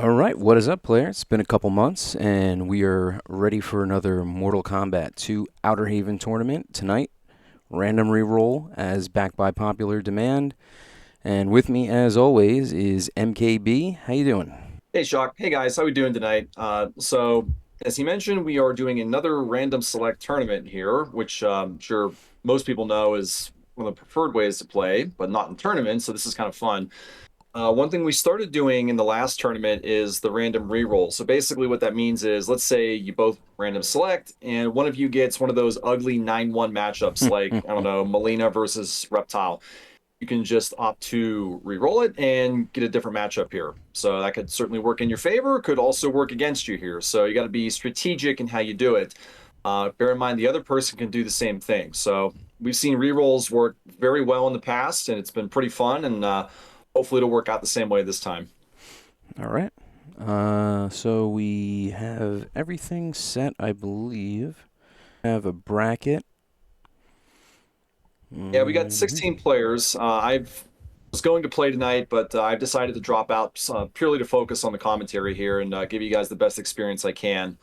All right, what is up, player? It's been a couple months, and we are ready for another Mortal Kombat II Outer Haven tournament tonight. Random reroll as backed by popular demand. And with me, as always, is MKB. How you doing? Hey, Shock. Hey, guys. How we doing tonight? So, as he mentioned, we are doing another random select tournament here, which I'm sure most people know is one of the preferred ways to play, but not in tournaments, so this is kind of fun. One thing we started doing in the last tournament is the random reroll. So basically what that means is, let's say you both random select, and one of you gets one of those ugly 9-1 matchups like, I don't know, Melina versus Reptile. You can just opt to re-roll it and get a different matchup here. So that could certainly work in your favor, could also work against you here. So you got to be strategic in how you do it. Bear in mind the other person can do the same thing. So we've seen re-rolls work very well in the past, and it's been pretty fun, and hopefully it'll work out the same way this time. All right. So we have everything set, I believe. Have a bracket. Yeah, we got 16 players. I was going to play tonight, but I've decided to drop out purely to focus on the commentary here and give you guys the best experience I can.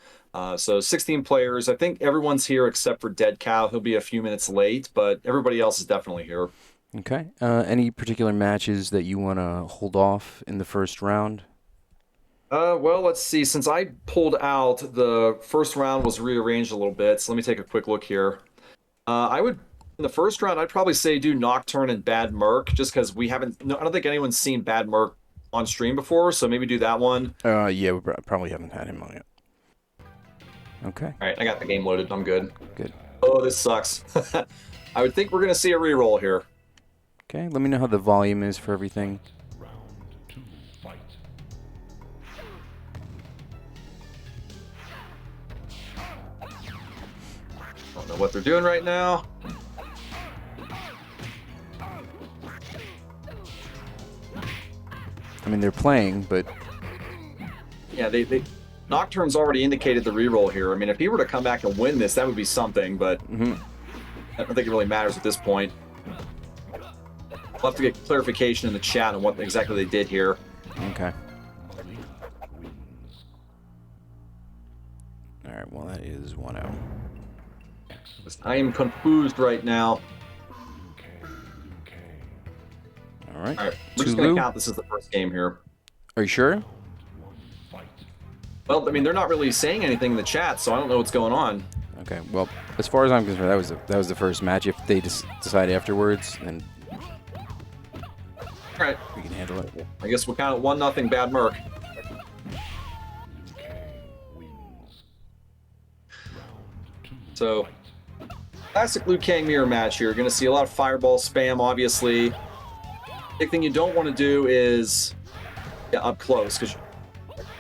So 16 players. I think everyone's here except for Dead Cow. He'll be a few minutes late, but everybody else is definitely here. Okay. Any particular matches that you want to hold off in the first round? Well, let's see. Since I pulled out, the first round was rearranged a little bit. So let me take a quick look here. I would, in the first round, I'd probably say do Nocturne and Bad Merc, just because we haven't, no, I don't think anyone's seen Bad Merc on stream before, so maybe do that one. Yeah, we probably haven't had him on yet. Okay. All right, I got the game loaded. I'm good. Good. Oh, this sucks. I would think we're going to see a reroll here. Okay, let me know how the volume is for everything. Don't know what they're doing right now. I mean, they're playing, but Yeah, they Nocturne's already indicated the reroll here. I mean, if he were to come back and win this, that would be something, but I don't think it really matters at this point. We'll have to get clarification in the chat on what exactly they did here. okay. All right, well, that is 1-0. I am confused right now. All right. All right, we're just going to count this as the first game here. Are you sure? Well, I mean, they're not really saying anything in the chat, so I don't know what's going on. Okay. Well, as far as I'm concerned, that was the first match. If they decide afterwards, then All right, we can handle it. I guess we'll count it 1-0 Bad Merc. So, classic Liu Kang mirror match here. You're going to see a lot of fireball spam, obviously. Big thing you don't want to do is up close, because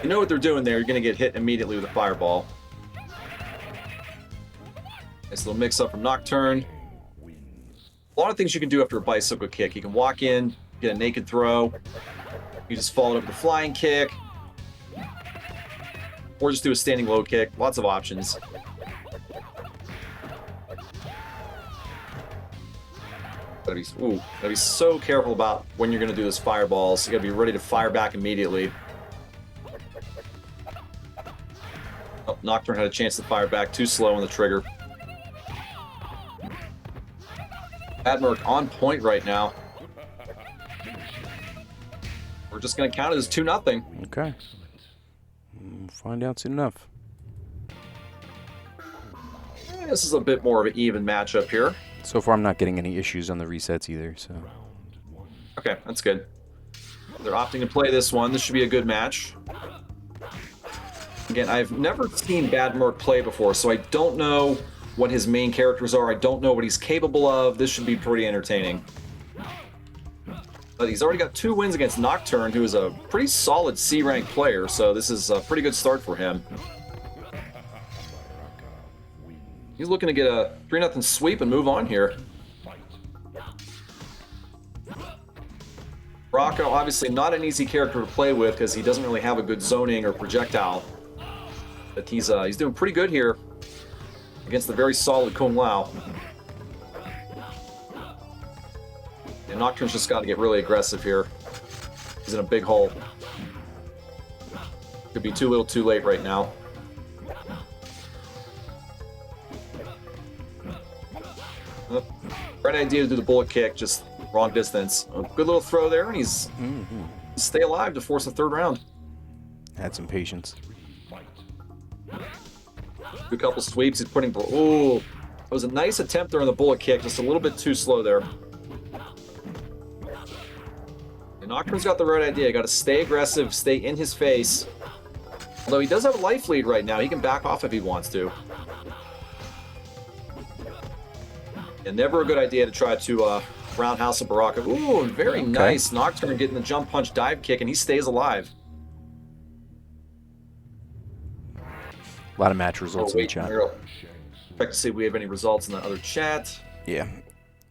you know what they're doing there. You're going to get hit immediately with a fireball. Nice little mix-up from Nocturne. A lot of things you can do after a bicycle kick. You can walk in, get a naked throw. You just follow it up with a flying kick. Or just do a standing low kick. Lots of options. Gotta be so careful about when you're gonna do those fireballs. You gotta be ready to fire back immediately. Oh, Nocturne had a chance to fire back too slow on the trigger. Bad Merc on point right now. We're just gonna count it as 2-0. Okay. We'll find out soon enough. This is a bit more of an even matchup here. So far, I'm not getting any issues on the resets either. So. Okay, that's good. They're opting to play this one. This should be a good match. Again, I've never seen Bad Merc play before, so I don't know what his main characters are. I don't know what he's capable of. This should be pretty entertaining. But he's already got 2 wins against Nocturne, who is a pretty solid C-rank player, so this is a pretty good start for him. He's looking to get a 3-0 sweep and move on here. Rocco, obviously not an easy character to play with because he doesn't really have a good zoning or projectile. But he's doing pretty good here against the very solid Kung Lao. And Nocturne's just got to get really aggressive here. He's in a big hole. Could be too little too late right now. Right idea to do the bullet kick, just wrong distance. A good little throw there, and he's stay alive to force a third round. Had some patience. Good couple sweeps. He's putting. Ooh, it was a nice attempt there on the bullet kick, just a little bit too slow there. And Nocturne's got the right idea. Got to stay aggressive, stay in his face. Although he does have a life lead right now, he can back off if he wants to. And never a good idea to try to roundhouse a Baraka. Ooh, very nice. Nocturne getting the jump punch dive kick, and he stays alive. A lot of match results in the chat. Check to see if we have any results in the other chat. Yeah,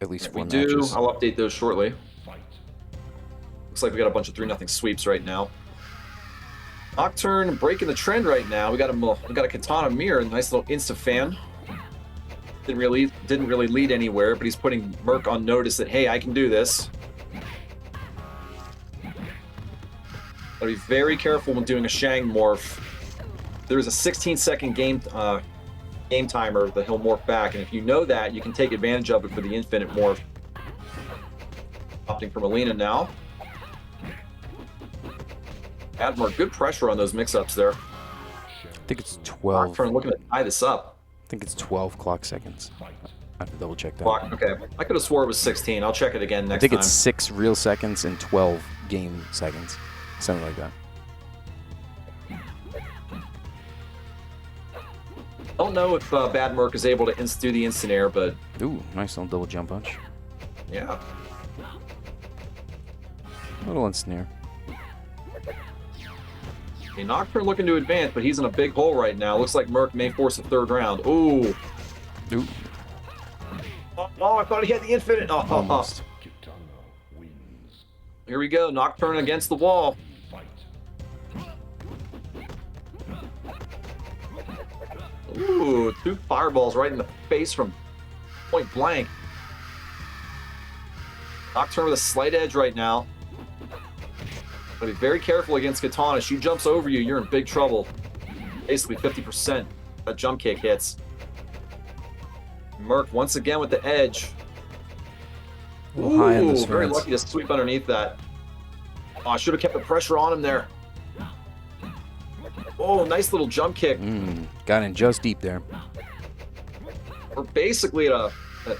at least If 4 we do, matches. I'll update those shortly. Looks like we got a bunch of 3-0 sweeps right now. Nocturne breaking the trend right now. We got a Katana Mirror, nice little insta fan. Didn't really lead anywhere, but he's putting Merc on notice that, hey, I can do this. Gotta be very careful when doing a Shang morph. There's a 16-second game timer that he'll morph back, and if you know that, you can take advantage of it for the infinite morph. Opting for Melina now. Admir, good pressure on those mix-ups there. I think it's 12. Nocturne looking to tie this up. I think it's 12 clock seconds. I have to double check that. Clock, okay. I could have swore it was 16. I'll check it again next time. I think it's 6 real seconds and 12 game seconds. Something like that. Don't know if Bad Merc is able to do the instant air, but... Ooh, nice little double jump punch. Yeah. Little instant air. Okay, Nocturne looking to advance, but he's in a big hole right now. Looks like Merc may force a third round. Ooh. Ooh. Oh, I thought he had the infinite. Oh, Almost. Here we go. Nocturne against the wall. Ooh, 2 fireballs right in the face from point blank. Nocturne with a slight edge right now. Gotta be very careful against Katana. She jumps over you, you're in big trouble. Basically 50% that jump kick hits. Merc once again with the edge. A little high in the very spins. lucky to sweep underneath that. Oh, I should have kept the pressure on him there. Oh, nice little jump kick. Got in just deep there. We're basically at a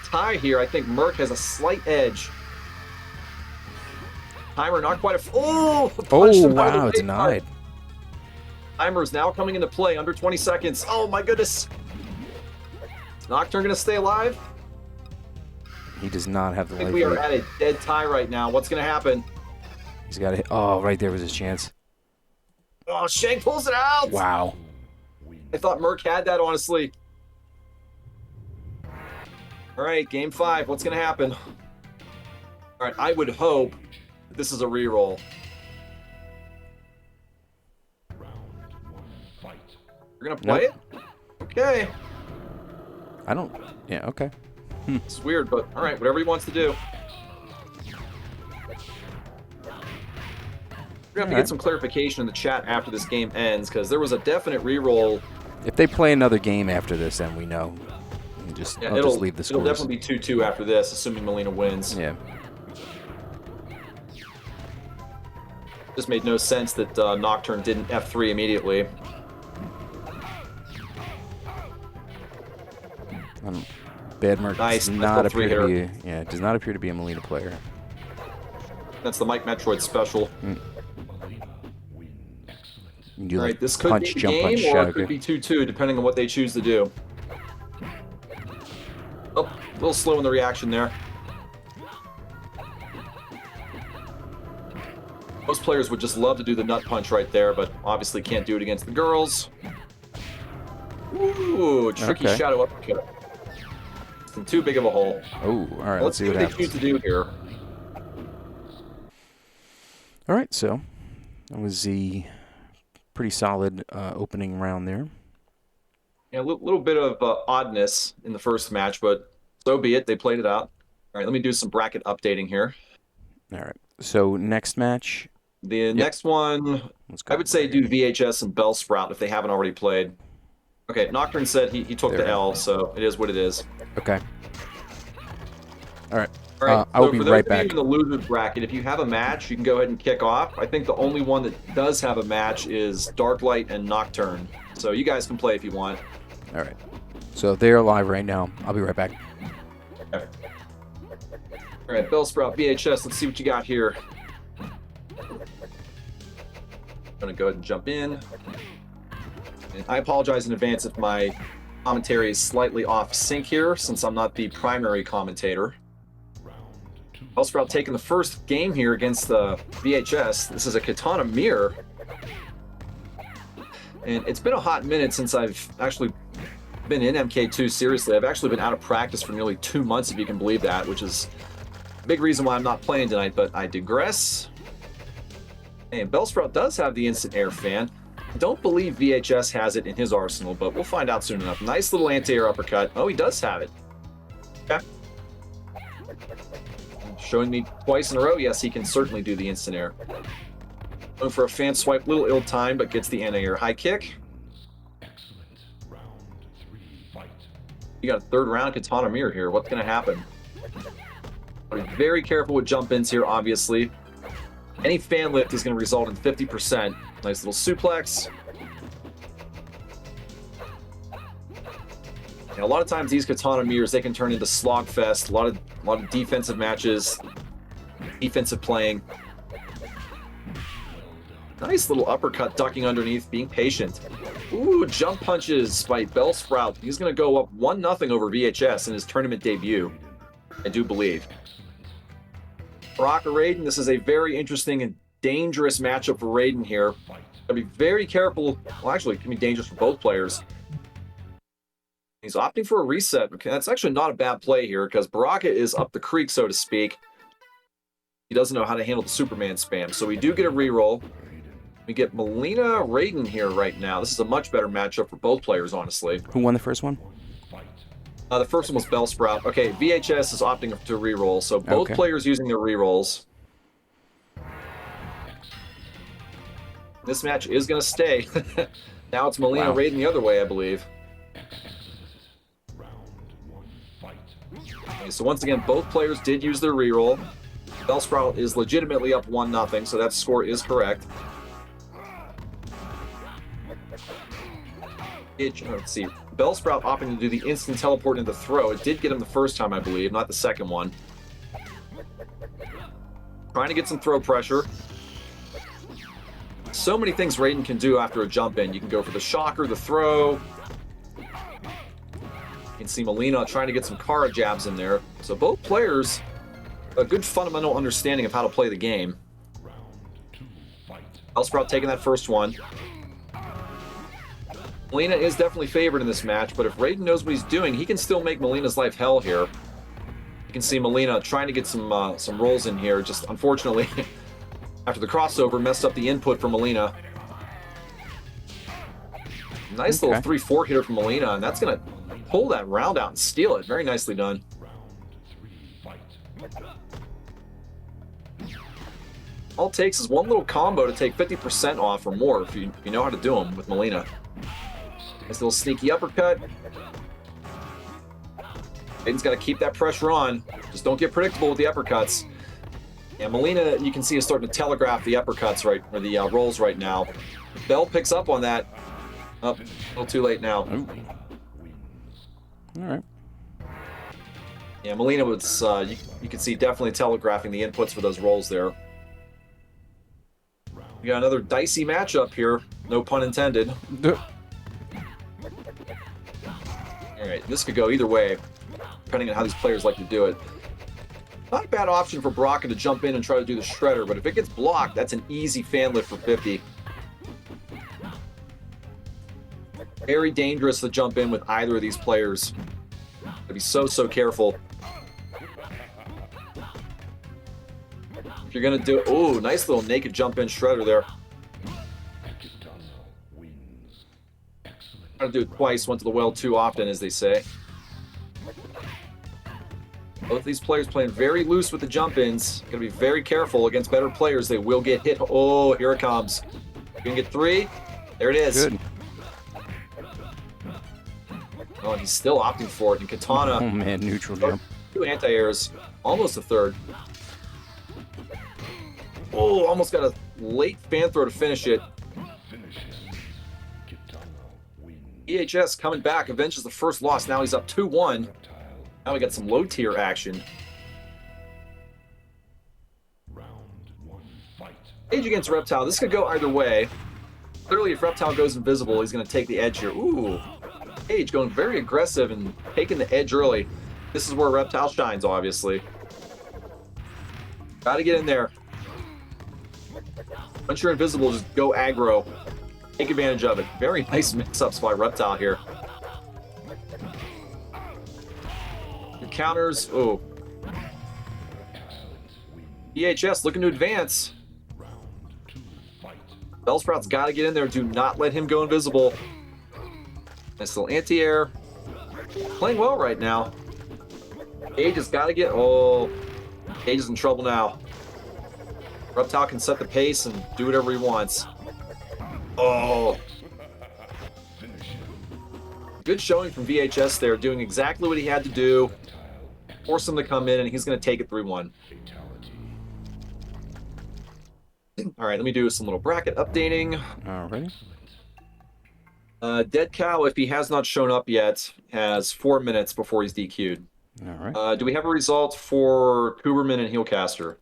tie here. I think Merc has a slight edge. Timer not quite a... Oh! Oh, wow, denied. Timer is now coming into play, under 20 seconds. Oh, my goodness. Is Nocturne going to stay alive? He does not have the I think life we are lead. at a dead tie right now. What's going to happen? He's got to hit. Oh, right there was his chance. Oh, Shank pulls it out! Wow. I thought Merc had that, honestly. All right, game 5. What's going to happen? All right, I would hope this is a reroll. You're going to play it? Okay. I don't... Yeah, okay. It's weird, but all right, whatever he wants to do. We're going to have to get some clarification in the chat after this game ends, because there was a definite reroll. If they play another game after this, then we know. I'll just leave the scores. It'll definitely be 2-2 after this, assuming Melina wins. Yeah. Just made no sense that Nocturne didn't F3 immediately. Bad Merc Nice, does not nice little appear to be. three-hitter. Yeah, does not appear to be a Melina player. That's the Mike Metroid special. You can do All like right, this could punch, be the jump punch, game, or it shadow could kick. be 2-2, depending on what they choose to do. Oh, a little slow in the reaction there. Most players would just love to do the nut punch right there, but obviously can't do it against the girls. Ooh, tricky Okay. shadow uppercut. It's in too big of a hole. Oh, all right. Let's see what they choose happens. to do here. All right, so that was the pretty solid opening round there. Yeah, a little bit of oddness in the first match, but so be it. They played it out. All right, let me do some bracket updating here. All right. So next match, The next one, I would say do VHS and Bell Sprout if they haven't already played. Okay, Nocturne said he took the L, so it is what it is. Okay. All right. All right, I will so be for those right of you back. in the losers bracket, if you have a match, you can go ahead and kick off. I think the only one that does have a match is Darklight and Nocturne. So you guys can play if you want. All right. So they're live right now. I'll be right back. Okay. All right, Bellsprout, VHS, let's see what you got here. I'm going to go ahead and jump in. And I apologize in advance if my commentary is slightly off sync here, since I'm not the primary commentator. Bellsprout taking the first game here against the VHS. This is a Katana Mirror. And it's been a hot minute since I've actually been in MK2 seriously. I've actually been out of practice for nearly 2 months, if you can believe that, which is a big reason why I'm not playing tonight, but I digress. And Bellsprout does have the instant air fan. I don't believe VHS has it in his arsenal, but we'll find out soon enough. Nice little anti-air uppercut. Oh, he does have it. Okay. Showing me twice in a row. Yes, he can certainly do the instant air. Going for a fan swipe, little ill-timed, but gets the anti-air high kick. You got a third round Katana Mirror here. What's going to happen? Be very careful with jump-ins here, obviously. Any fan lift is going to result in 50%. Nice little suplex. And a lot of times these Katana Mirrors, they can turn into slogfest. A lot of defensive matches, defensive playing. Nice little uppercut, ducking underneath, being patient. Ooh, jump punches by Bellsprout. He's going to go up 1-0 over VHS in his tournament debut, I do believe. Brock or Raiden, this is a very interesting and dangerous matchup for Raiden here. Gotta be very careful. Well, actually, it can be dangerous for both players. He's opting for a reset. Okay, that's actually not a bad play here because Baraka is up the creek, so to speak. He doesn't know how to handle the Superman spam. So we do get a reroll. We get Melina Raiden here right now. This is a much better matchup for both players, honestly. Who won the first one? The first one was Bellsprout. Okay, VHS is opting to reroll, so both players using their rerolls. This match is going to stay. Now it's Melina Raiden the other way, I believe. Okay, so once again, both players did use their reroll. Bellsprout is legitimately up 1-0, so that score is correct. Let's see. Bellsprout opting to do the instant teleport into the throw. It did get him the first time, I believe, not the second one. Trying to get some throw pressure. So many things Raiden can do after a jump in. You can go for the shocker, the throw. You can see Melina trying to get some Kara jabs in there. So both players, a good fundamental understanding of how to play the game. Bellsprout taking that first one. Melina is definitely favored in this match, but if Raiden knows what he's doing, he can still make Melina's life hell here. You can see Melina trying to get some rolls in here. Just unfortunately, after the crossover, messed up the input for Melina. Nice little 3-4 hitter from Melina, and that's going to pull that round out and steal it. Very nicely done. All it takes is one little combo to take 50% off or more if you know how to do them with Melina. Nice little sneaky uppercut. Raiden's got to keep that pressure on. Just don't get predictable with the uppercuts. And Melina, you can see, is starting to telegraph the uppercuts or the rolls right now. Bell picks up on that. Oh, a little too late now. All right. Yeah, Melina was, you can see, definitely telegraphing the inputs for those rolls there. We got another dicey matchup here. No pun intended. Alright, this could go either way, depending on how these players like to do it. Not a bad option for Baraka to jump in and try to do the shredder, but if it gets blocked, that's an easy fan lift for 50. Very dangerous to jump in with either of these players. Gotta be so careful. If you're gonna do, oh, nice little naked jump in shredder there. Trying to do it twice, went to the well too often, as they say. Both these players playing very loose with the jump-ins. Gonna be very careful against better players. They will get hit. Oh, here it comes. Gonna get 3. There it is. Good. Oh, and he's still opting for it. And Katana. Oh man, neutral jump. 2 anti-airs. Almost a third. Oh, almost got a late fan throw to finish it. EHS coming back, avenges the first loss. Now he's up 2-1. Now we got some low tier action. Age against Reptile. This could go either way. Clearly, if Reptile goes invisible, he's going to take the edge here. Ooh. Age going very aggressive and taking the edge early. This is where Reptile shines, obviously. Got to get in there. Once you're invisible, just go aggro. Take advantage of it. Very nice mix-ups by Reptile here. The counters. Oh. EHS looking to advance. Bellsprout's got to get in there. Do not let him go invisible. Nice little anti-air. Playing well right now. Age has got to get... Oh. Age is in trouble now. Reptile can set the pace and do whatever he wants. Oh. Good showing from VHS there, doing exactly what he had to do. Force him to come in, and he's going to take it 3-1. All right, let me do some little bracket updating. Alrighty. Dead Cow, if he has not shown up yet, has 4 minutes before he's DQ'd. All right. Do we have a result for Kuberman and Heelcaster?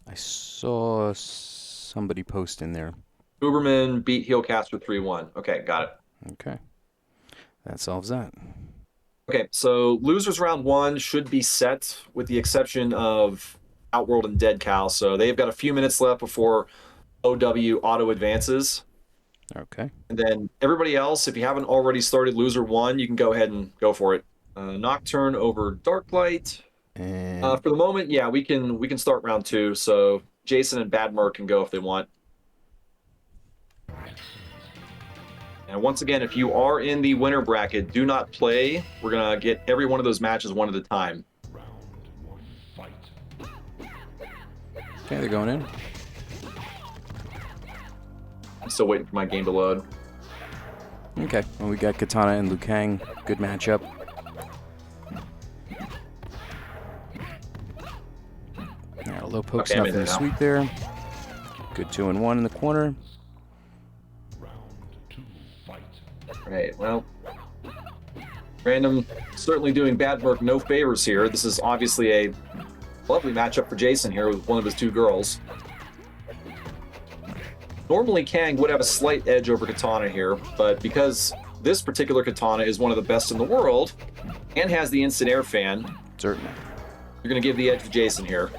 I saw somebody post in there. Kuberman beat Heelcaster 3-1. Okay, got it. Okay. That solves that. Okay, so losers round 1 should be set with the exception of Outworld and Dead Cow. So they've got a few minutes left before OW auto advances. Okay. And then everybody else, if you haven't already started loser 1, you can go ahead and go for it. Nocturne over Darklight. And For the moment, yeah, we can start round 2. So Jason and Badmer can go if they want. And once again, if you are in the winner bracket, do not play. We're gonna get every one of those matches one at a time. okay, they're going in. I'm still waiting for my game to load. Okay. Well, we got Katana and Liu Kang. Good matchup. Now, low poke's Okay, I'm nothing in to now. sweep there. Good 2-1 in the corner. Right, well, Random certainly doing Badmer no favors here. This is obviously a lovely matchup for Jason here with one of his 2 girls. Normally, Kang would have a slight edge over Katana here, but because this particular Katana is one of the best in the world and has the instant air fan, Certainly. you're going to give the edge to Jason here.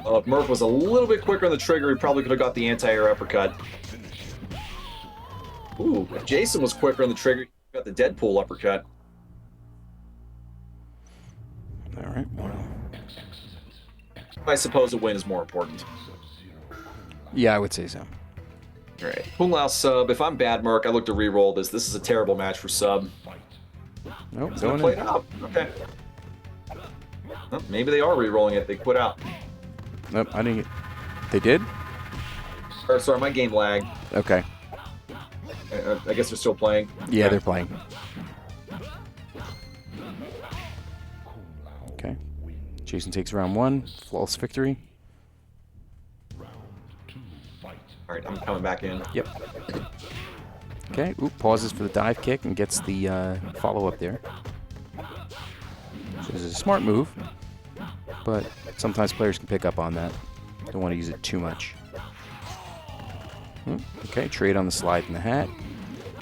If Murph was a little bit quicker on the trigger, he probably could have got the anti-air uppercut. Ooh, if Jason was quicker on the trigger, he got the Deadpool uppercut. All right. Well, I suppose a win is more important. yeah, I would say so. All right. Kung Lao sub. If I'm Bad Merc, I look to re-roll this. This is a terrible match for sub. Nope, It's gonna going play in. it out. Okay. Well, maybe they are re-rolling it. They quit out. Nope, I didn't get... They did? Or, sorry, my game lagged. Okay. I guess they're still playing. Yeah, Okay. they're playing. Okay. Jason takes round 1. Flawless victory. All right, I'm coming back in. Yep. Okay. Oop, pauses for the dive kick and gets the follow-up there. Which is a smart move, but sometimes players can pick up on that. Don't want to use it too much. Okay, trade on the slide in the hat.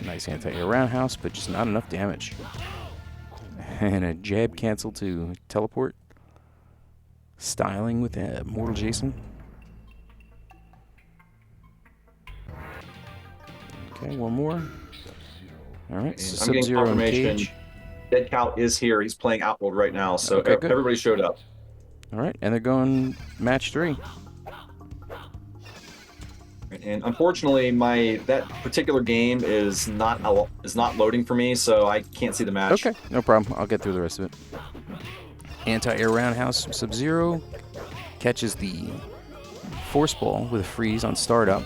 Nice anti-air roundhouse, but just not enough damage. And a jab cancel to teleport. Styling with Mortal Jason. Okay, one more. All right, so I'm getting Sub-Zero and confirmation. Cage. Dead Cow is here. He's playing Outworld right now, so Okay, good. everybody showed up. All right, and they're going match 3. And unfortunately, that particular game is not loading for me, so I can't see the match. Okay, no problem. I'll get through the rest of it. Anti-air roundhouse Sub-Zero catches the force ball with a freeze on startup.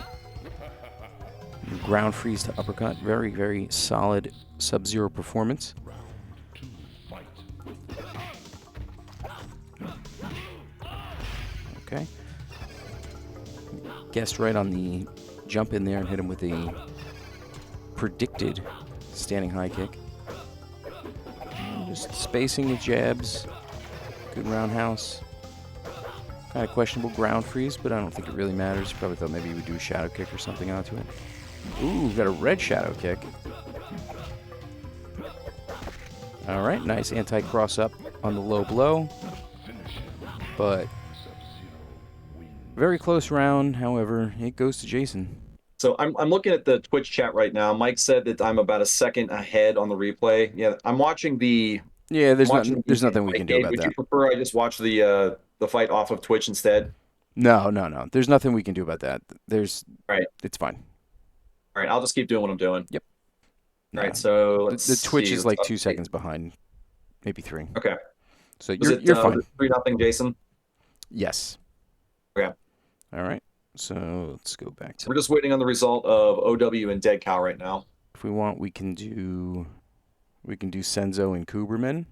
Ground freeze to uppercut. Very, very solid Sub-Zero performance. Okay. Guessed right on the jump in there and hit him with a predicted standing high kick. Just spacing the jabs. Good roundhouse. Kind of questionable ground freeze, but I don't think it really matters. Probably thought maybe he would do a shadow kick or something onto it. Ooh, got a red shadow kick. All right, nice anti-cross up on the low blow. But very close round, however, it goes to Jason. So I'm looking at the Twitch chat right now. Mike said that I'm about a second ahead on the replay. Yeah, I'm watching the. Yeah, there's watching there's nothing we can do about Would that. you prefer I just watch the fight off of Twitch instead? No. There's nothing we can do about that. Right. It's fine. All right, I'll just keep doing what I'm doing. Yep. All right, so let's the Twitch see. is like 2 seconds behind, maybe 3. Okay. So you're fine. 3-0, Jason? Yes. Okay. All right. So let's go back to. We're just waiting on the result of OW and Dead Cow right now. If we want, we can do Senzo and Kuberman.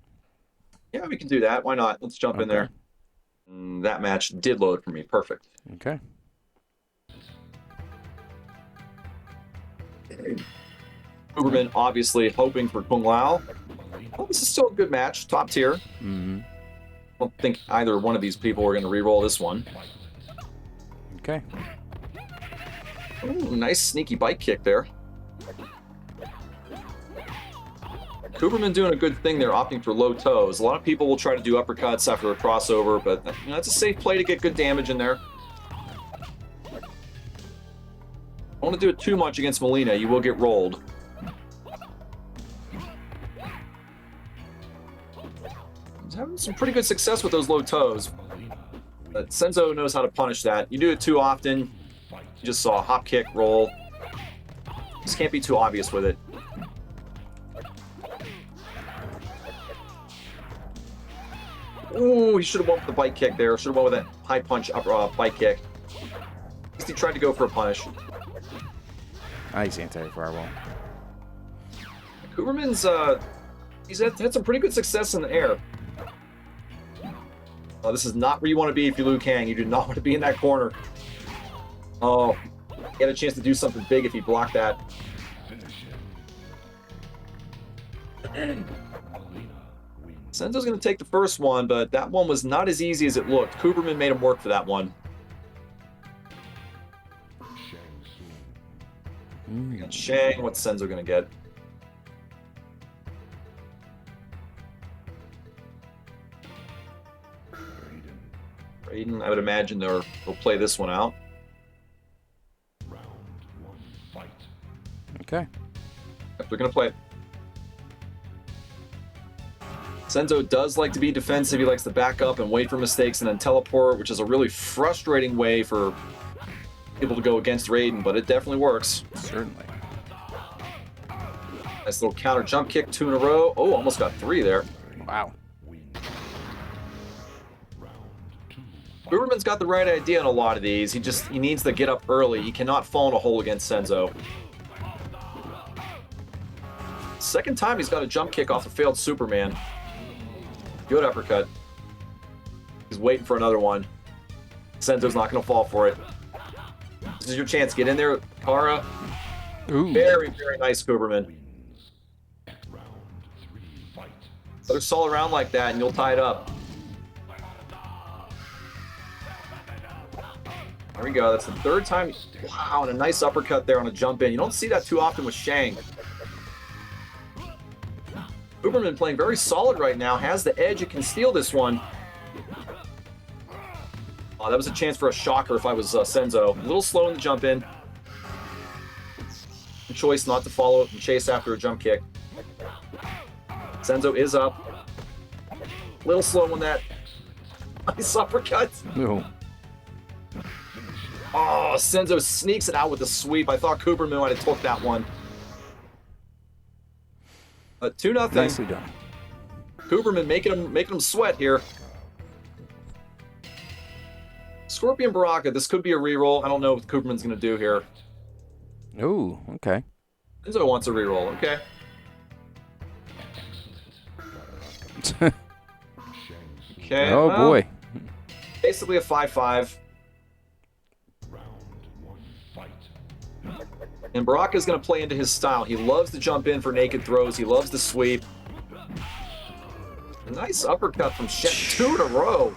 Yeah, we can do that. Why not? Let's jump in there. That match did load for me. Perfect. Okay. Kuberman obviously hoping for Kung Lao. Well, this is still a good match. Top tier. Mm-hmm. I don't think either one of these people are going to re-roll this one. Okay. Ooh, nice sneaky bike kick there. Kuberman doing a good thing there, opting for low toes. A lot of people will try to do uppercuts after a crossover, but that's a safe play to get good damage in there. Don't want to do it too much against Molina. You will get rolled. He's having some pretty good success with those low toes. But Senzo knows how to punish that. You do it too often, you just saw a hop kick, roll. Just can't be too obvious with it. Ooh, he should have went with the bike kick there. Should have went with that high punch up bike kick. At least he tried to go for a punish. Nice anti-fireball. Kuberman's he's had some pretty good success in the air. This is not where you want to be if you're Liu Kang. You do not want to be in that corner. Oh, he had a chance to do something big if he blocked that. Senzo's going to take the first one, but that one was not as easy as it looked. Kuberman made him work for that one. We got Shang. What's Senzo going to get? Raiden, I would imagine they'll play this one out. Okay. Yep, they're going to play it. Senzo does like to be defensive. He likes to back up and wait for mistakes and then teleport, which is a really frustrating way for people to go against Raiden, but it definitely works. Certainly. Nice little counter jump kick, 2 in a row. Oh, almost got 3 there. Wow. Uberman's got the right idea on a lot of these. He needs to get up early. He cannot fall in a hole against Senzo. Second time he's got a jump kick off a failed Superman. Good uppercut. He's waiting for another one. Senzo's not going to fall for it. This is your chance. Get in there, Kara. Ooh. Very, very nice, Kuberman. Let her stall around like that and you'll tie it up. There we go. That's the third time. Wow, and a nice uppercut there on a jump in. You don't see that too often with Shang. Uberman playing very solid right now. Has the edge. It can steal this one. Oh, that was a chance for a shocker if I was Senzo. A little slow in the jump in. Choice not to follow it and chase after a jump kick. Senzo is up. A little slow on that. Nice uppercut. No. Oh, Senzo sneaks it out with the sweep. I thought Cooperman might have took that one. 2-0. Nicely done. Cooperman making him sweat here. Scorpion Baraka, this could be a reroll. I don't know what Cooperman's going to do here. Ooh, okay. Senzo wants a reroll, okay. Okay. Oh, well, boy. Basically a 5-5. And Baraka's going to play into his style. He loves to jump in for naked throws. He loves to sweep. A nice uppercut from Shang. 2 in a row.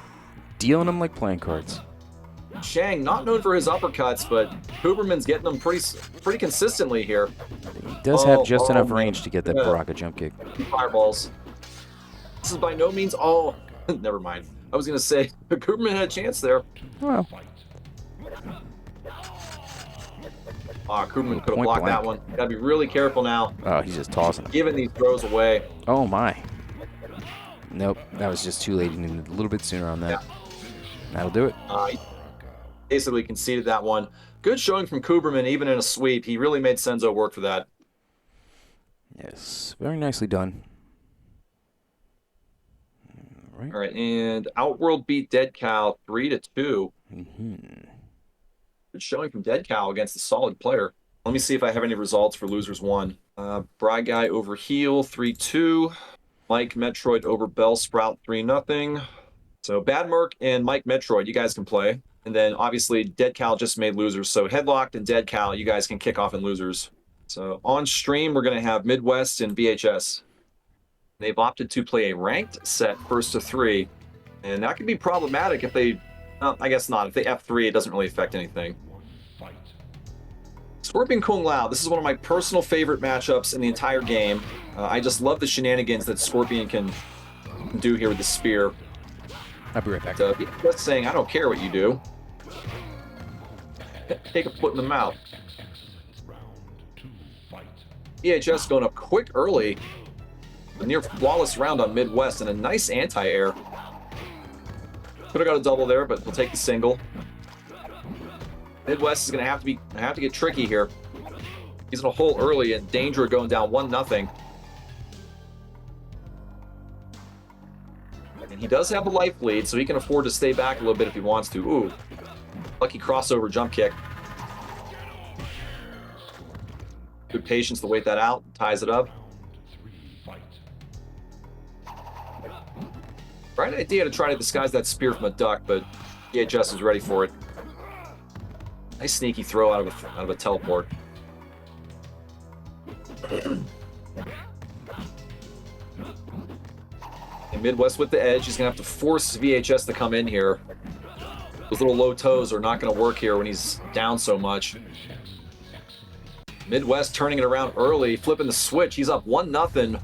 Dealing them like playing cards. Shang, not known for his uppercuts, but Cooperman's getting them pretty consistently here. He does have just enough range to get that Baraka jump kick. Fireballs. This is by no means all. Never mind. I was going to say, Cooperman had a chance there. Well. Cooperman could have blocked that one. Got to be really careful now. Oh, he's just tossing them. Giving these throws away. Oh, my. Nope, that was just too late. He needed a little bit sooner on that. Yeah. That'll do it. He basically conceded that one. Good showing from Cooperman, even in a sweep. He really made Senzo work for that. Yes, very nicely done. All right, and Outworld beat Dead Cow 3-2. Good showing from Dead Cow against a solid player. Let me see if I have any results for Losers 1. Bry Guy over Heel 3-2. Mike Metroid over Bell Sprout 3-0. So Bad Merc and Mike Metroid, you guys can play. And then obviously Dead Cow just made Losers. So Headlocked and Dead Cow, you guys can kick off in Losers. So on stream, we're going to have Midwest and VHS. They've opted to play a ranked set first to 3. And that could be problematic if they, I guess not. If they F3, it doesn't really affect anything. Scorpion Kung Lao, this is one of my personal favorite matchups in the entire game. I just love the shenanigans that Scorpion can do here with the spear. I'll be right back. Just saying, I don't care what you do. Take a foot in the mouth. EHS going up quick early. A near flawless round on Midwest and a nice anti-air. Could have got a double there, but we'll take the single. Midwest is going to have to get tricky here. He's in a hole early and danger of going down 1-0. And he does have a life lead, so he can afford to stay back a little bit if he wants to. Ooh, lucky crossover jump kick. Good patience to wait that out. Ties it up. Right idea to try to disguise that spear from a duck, but EHS is ready for it. Nice sneaky throw out of a teleport. And Midwest with the edge. He's going to have to force VHS to come in here. Those little low toes are not going to work here when he's down so much. Midwest turning it around early, flipping the switch. He's up 1-0.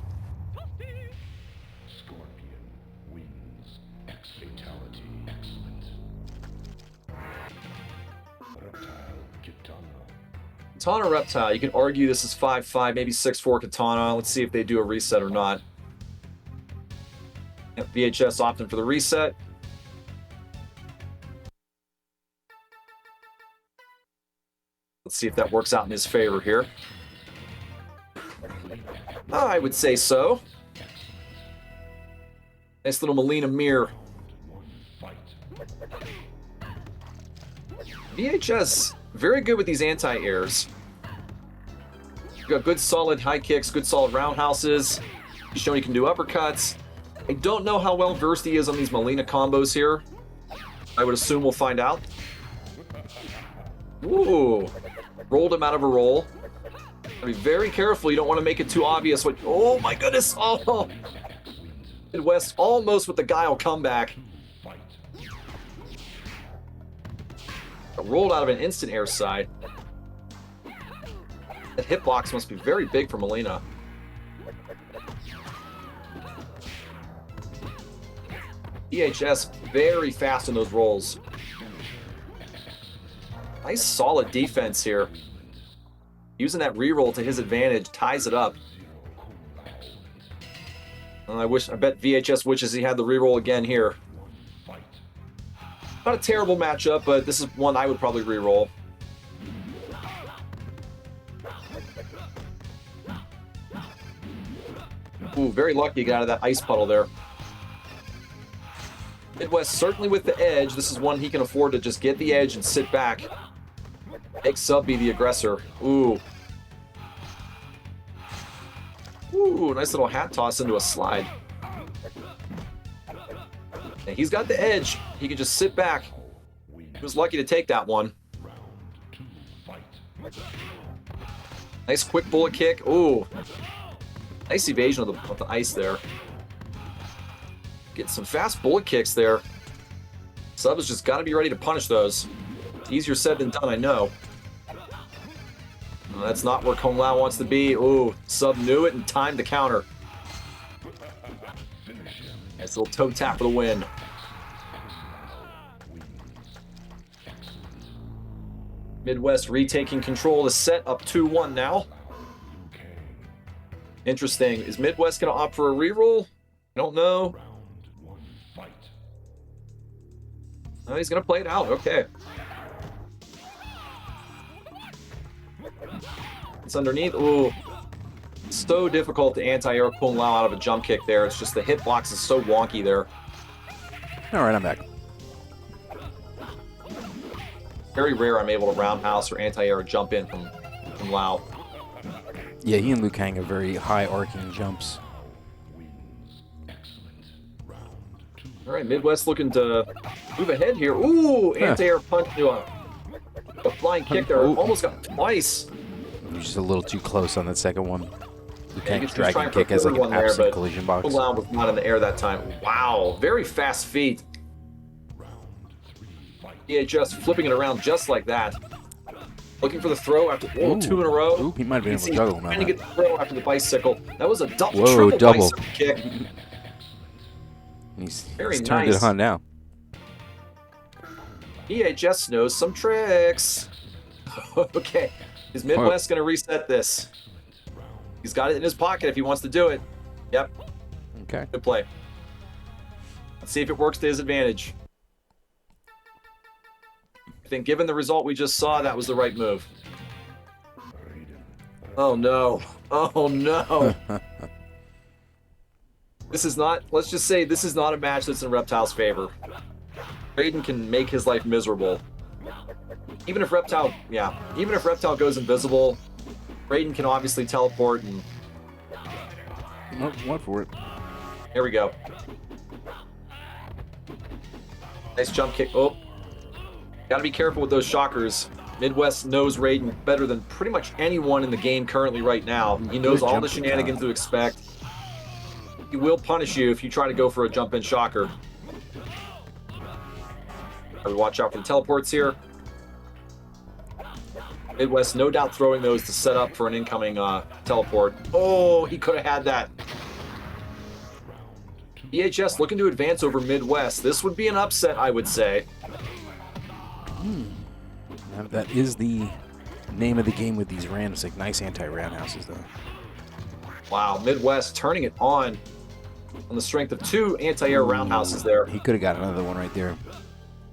Katana Reptile, you can argue this is 5-5, maybe 6-4 Katana. Let's see if they do a reset or not. Yep, VHS opting for the reset. Let's see if that works out in his favor here. I would say so. Nice little Melina mirror. VHS, very good with these anti-airs. Got good solid high kicks, good solid roundhouses. He's showing he can do uppercuts. I don't know how well versed he is on these Melina combos here. I would assume we'll find out. Ooh. Rolled him out of a roll. Be very careful. You don't want to make it too obvious. What? Oh my goodness. Oh. Midwest almost with the guile comeback. Rolled out of an instant air side. That hitbox must be very big for Melina. EHS very fast in those rolls. Nice solid defense here. Using that reroll to his advantage, ties it up. And I bet VHS wishes he had the reroll again here. Not a terrible matchup, but this is one I would probably re-roll. Ooh, very lucky to get out of that ice puddle there. Midwest certainly with the edge. This is one he can afford to just get the edge and sit back. Make Sub be the aggressor. Ooh. Ooh, nice little hat toss into a slide. And he's got the edge. He can just sit back. He was lucky to take that one. Nice quick bullet kick. Ooh. Nice evasion of the ice there. Get some fast bullet kicks there. Sub has just got to be ready to punish those. Easier said than done, I know. That's not where Kung Lao wants to be. Ooh, Sub knew it and timed the counter. Nice little toe tap for the win. Midwest retaking control of the set, up 2-1 now. Interesting. Is Midwest going to opt for a reroll? I don't know. Oh, he's going to play it out. Okay. It's underneath. Ooh. So difficult to anti-air Kung Lao out of a jump kick there. It's just the hitbox is so wonky there. All right, I'm back. Very rare I'm able to roundhouse or anti-air jump in from Lao. Yeah, he and Liu Kang have very high arcing jumps. All right, Midwest looking to move ahead here. Ooh, anti-air punch to a flying kick there. Almost got twice. He was just a little too close on that second one. Liu Kang's Dragon dragon kick has like an absent collision box. Lao was not in the air that time. Wow, very fast feet. EHS flipping it around just like that. Looking for the throw after 2 in a row. Ooh, he might have been able to juggle him. Trying to get the throw after the bicycle. That was a triple double bicycle kick. He's Very turned nice. it on now. EHS knows some tricks. Okay, is Midwest going to reset this? He's got it in his pocket if he wants to do it. Yep. Okay. Good play. Let's see if it works to his advantage. I think given the result we just saw, that was the right move. Oh no. Oh no. This is not, let's just say this is not a match that's in Reptile's favor. Raiden can make his life miserable. Even if Reptile goes invisible, Raiden can obviously teleport and... Nope, went for it. Here we go. Nice jump kick. Oh. Gotta be careful with those shockers. Midwest knows Raiden better than pretty much anyone in the game currently right now. He knows all the shenanigans to expect. He will punish you if you try to go for a jump-in shocker. Watch out for the teleports here. Midwest no doubt throwing those to set up for an incoming teleport. Oh, he could have had that. EHS looking to advance over Midwest. This would be an upset, I would say. That is the name of the game with these randoms. Like nice anti-roundhouses, though. Wow, Midwest turning it on the strength of 2 anti-air roundhouses there. He could have got another one right there.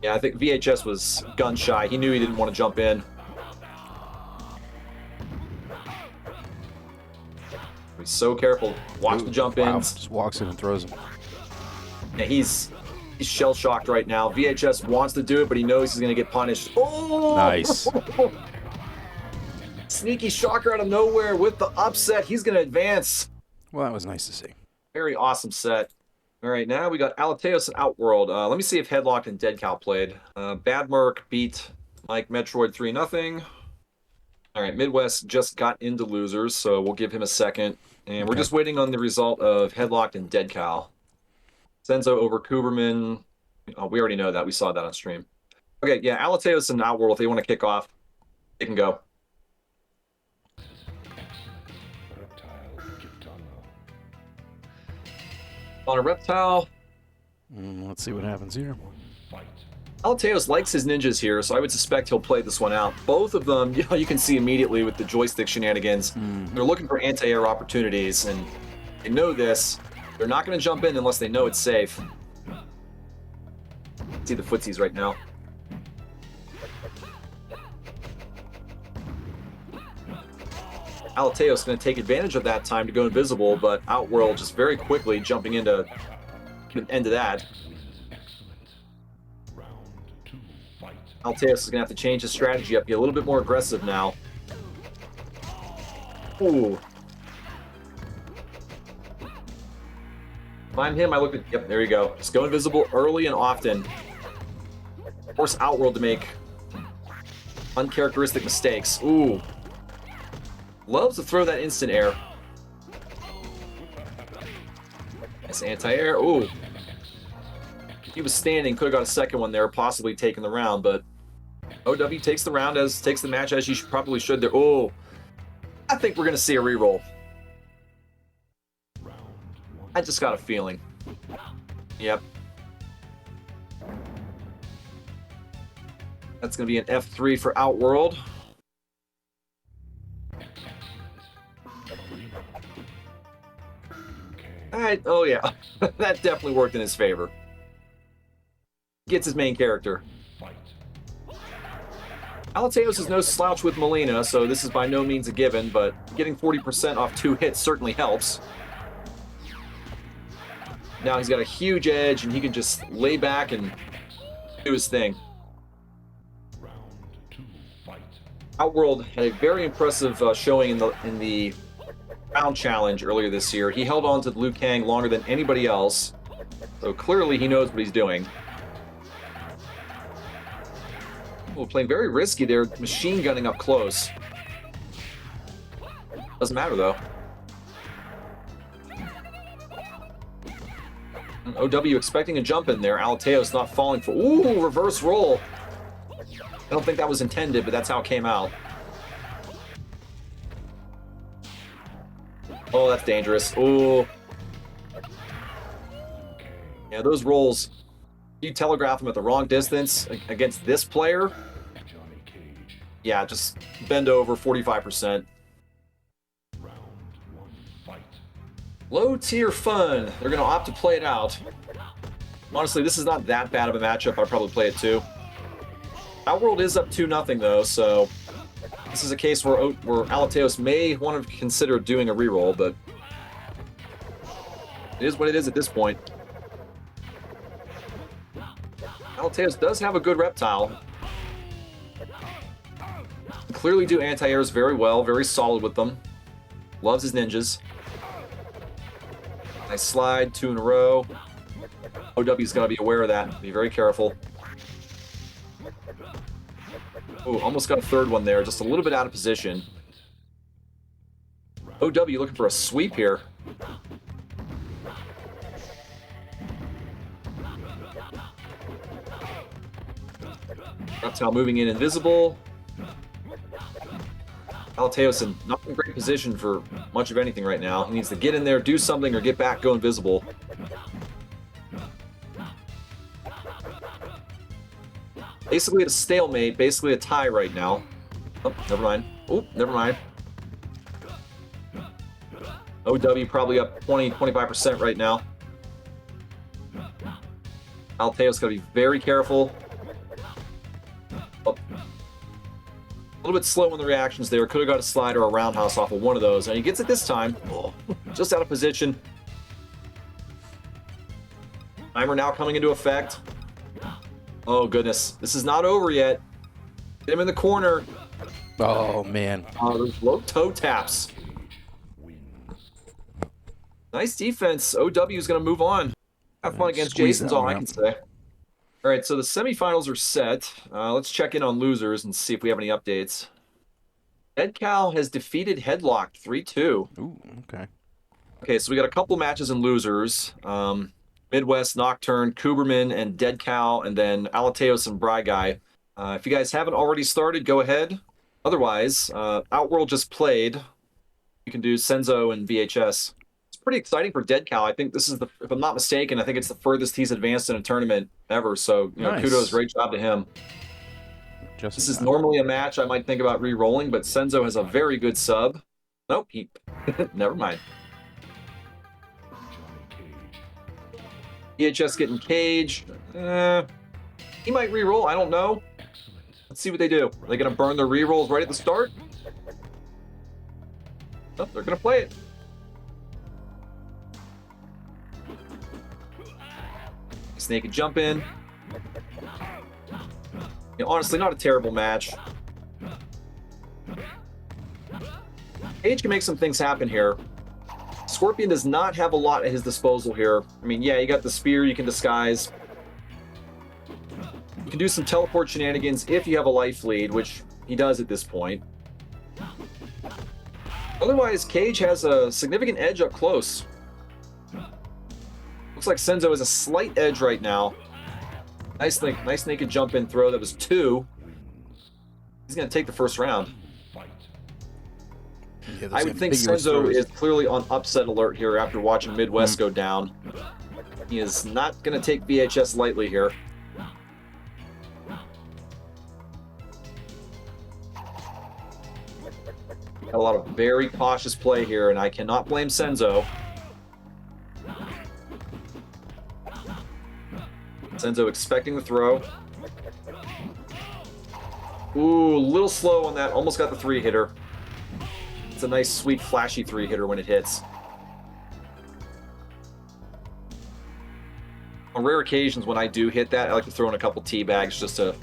Yeah, I think VHS was gun shy. He knew he didn't want to jump in. He's so careful. Watch the jump ins. Wow, just walks in and throws him. Yeah, he's shell shocked right now. VHS wants to do it, but he knows he's going to get punished. Oh! Nice. Sneaky shocker out of nowhere with the upset. He's going to advance. Well, that was nice to see. Very awesome set. All right, now we got Alateos and Outworld. Let me see if Headlock and Dead Cow played. Bad Merc beat Mike Metroid 3-0. All right, Midwest just got into losers, so we'll give him a second. And we're just waiting on the result of Headlocked and Dead Cow. Senzo over Kuberman. Oh, we already know that. We saw that on stream. Okay, yeah, Alateos and Outworld, if they want to kick off, they can go. On a Reptile. Let's see what happens here. Alateos likes his ninjas here, so I would suspect he'll play this one out. Both of them, you can see immediately with the joystick shenanigans. They're looking for anti-air opportunities, and they know this. They're not going to jump in unless they know it's safe. See the footsies right now. Alateo's going to take advantage of that time to go invisible, but Outworld just very quickly jumping into the end of that. Alateos is going to have to change his strategy up, get a little bit more aggressive now. Ooh. Find him, I look at, yep, there you go. Just go invisible early and often. Force Outworld to make uncharacteristic mistakes. Ooh. Loves to throw that instant air. Nice anti-air. Ooh. He was standing, could have got a second one there, possibly taking the round, but OW takes the round, takes the match as you probably should there. Oh, I think we're going to see a reroll. I just got a feeling. Yep. That's going to be an F3 for Outworld. All right. Oh, yeah. That definitely worked in his favor. Gets his main character. Alateos is no slouch with Molina, so this is by no means a given, but getting 40% off 2 hits certainly helps. Now he's got a huge edge, and he can just lay back and do his thing. Outworld had a very impressive showing in the round challenge earlier this year. He held on to Liu Kang longer than anybody else, so clearly he knows what he's doing. Oh, playing very risky there, machine gunning up close. Doesn't matter though. OW expecting a jump in there. Alateos not falling for. Ooh, reverse roll. I don't think that was intended, but that's how it came out. Oh, that's dangerous. Ooh. Yeah, those rolls, you telegraph them at the wrong distance against this player. Yeah, just bend over 45%. Low tier fun. They're going to opt to play it out. Honestly, this is not that bad of a matchup. I'd probably play it too. Outworld is up 2-0 though, so this is a case where Alateos may want to consider doing a reroll, but it is what it is at this point. Alateos does have a good reptile. Clearly do anti-airs very well, very solid with them. Loves his ninjas. Nice slide, 2 in a row. OW's got to be aware of that. Be very careful. Ooh, almost got a third one there. Just a little bit out of position. OW looking for a sweep here. Reptile moving in invisible. Alateos not in a great position for much of anything right now. He needs to get in there, do something, or get back, go invisible. Basically a stalemate, basically a tie right now. Oh, never mind. Oh, never mind. OW probably up 20-25% right now. Alateos got to be very careful. Oh. A little bit slow in the reactions there. Could have got a slide or a roundhouse off of one of those. And he gets it this time. Oh, just out of position. Timer now coming into effect. Oh, goodness. This is not over yet. Get him in the corner. Oh, man. Those low toe taps. Nice defense. OW is going to move on. Have fun against Jason's all I can say. All right, so the semifinals are set. Let's check in on losers and see if we have any updates. Dead Cow has defeated Headlock 3-2. Ooh, okay. Okay, so we got a couple matches in losers. Midwest, Nocturne, Kuberman, and Dead Cow, and then Alateos and Bry Guy. If you guys haven't already started, go ahead. Otherwise, Outworld just played. You can do Senzo and VHS. Pretty exciting for Dead Cow. I think this is if I'm not mistaken, I think it's the furthest he's advanced in a tournament ever. So, nice. Kudos, great job to him. This is normally a match I might think about re-rolling, but Senzo has a very good sub. Nope, never mind. EHS getting cage. He might re-roll. I don't know. Let's see what they do. Are they going to burn their re-rolls right at the start? Nope, they're going to play it. Snake and jump in. Honestly, not a terrible match. Cage can make some things happen here. Scorpion does not have a lot at his disposal here. I mean, yeah, you got the spear you can disguise. You can do some teleport shenanigans if you have a life lead, which he does at this point. Otherwise, Cage has a significant edge up close. Looks like Senzo has a slight edge right now. Nice naked jump in throw. That was 2. He's going to take the first round. Yeah, I would think Senzo is clearly on upset alert here after watching Midwest go down. He is not going to take VHS lightly here. Got a lot of very cautious play here, and I cannot blame Senzo. Senzo expecting the throw. Ooh, a little slow on that. Almost got the 3-hitter. It's a nice, sweet, flashy 3-hitter when it hits. On rare occasions when I do hit that, I like to throw in a couple tea bags just to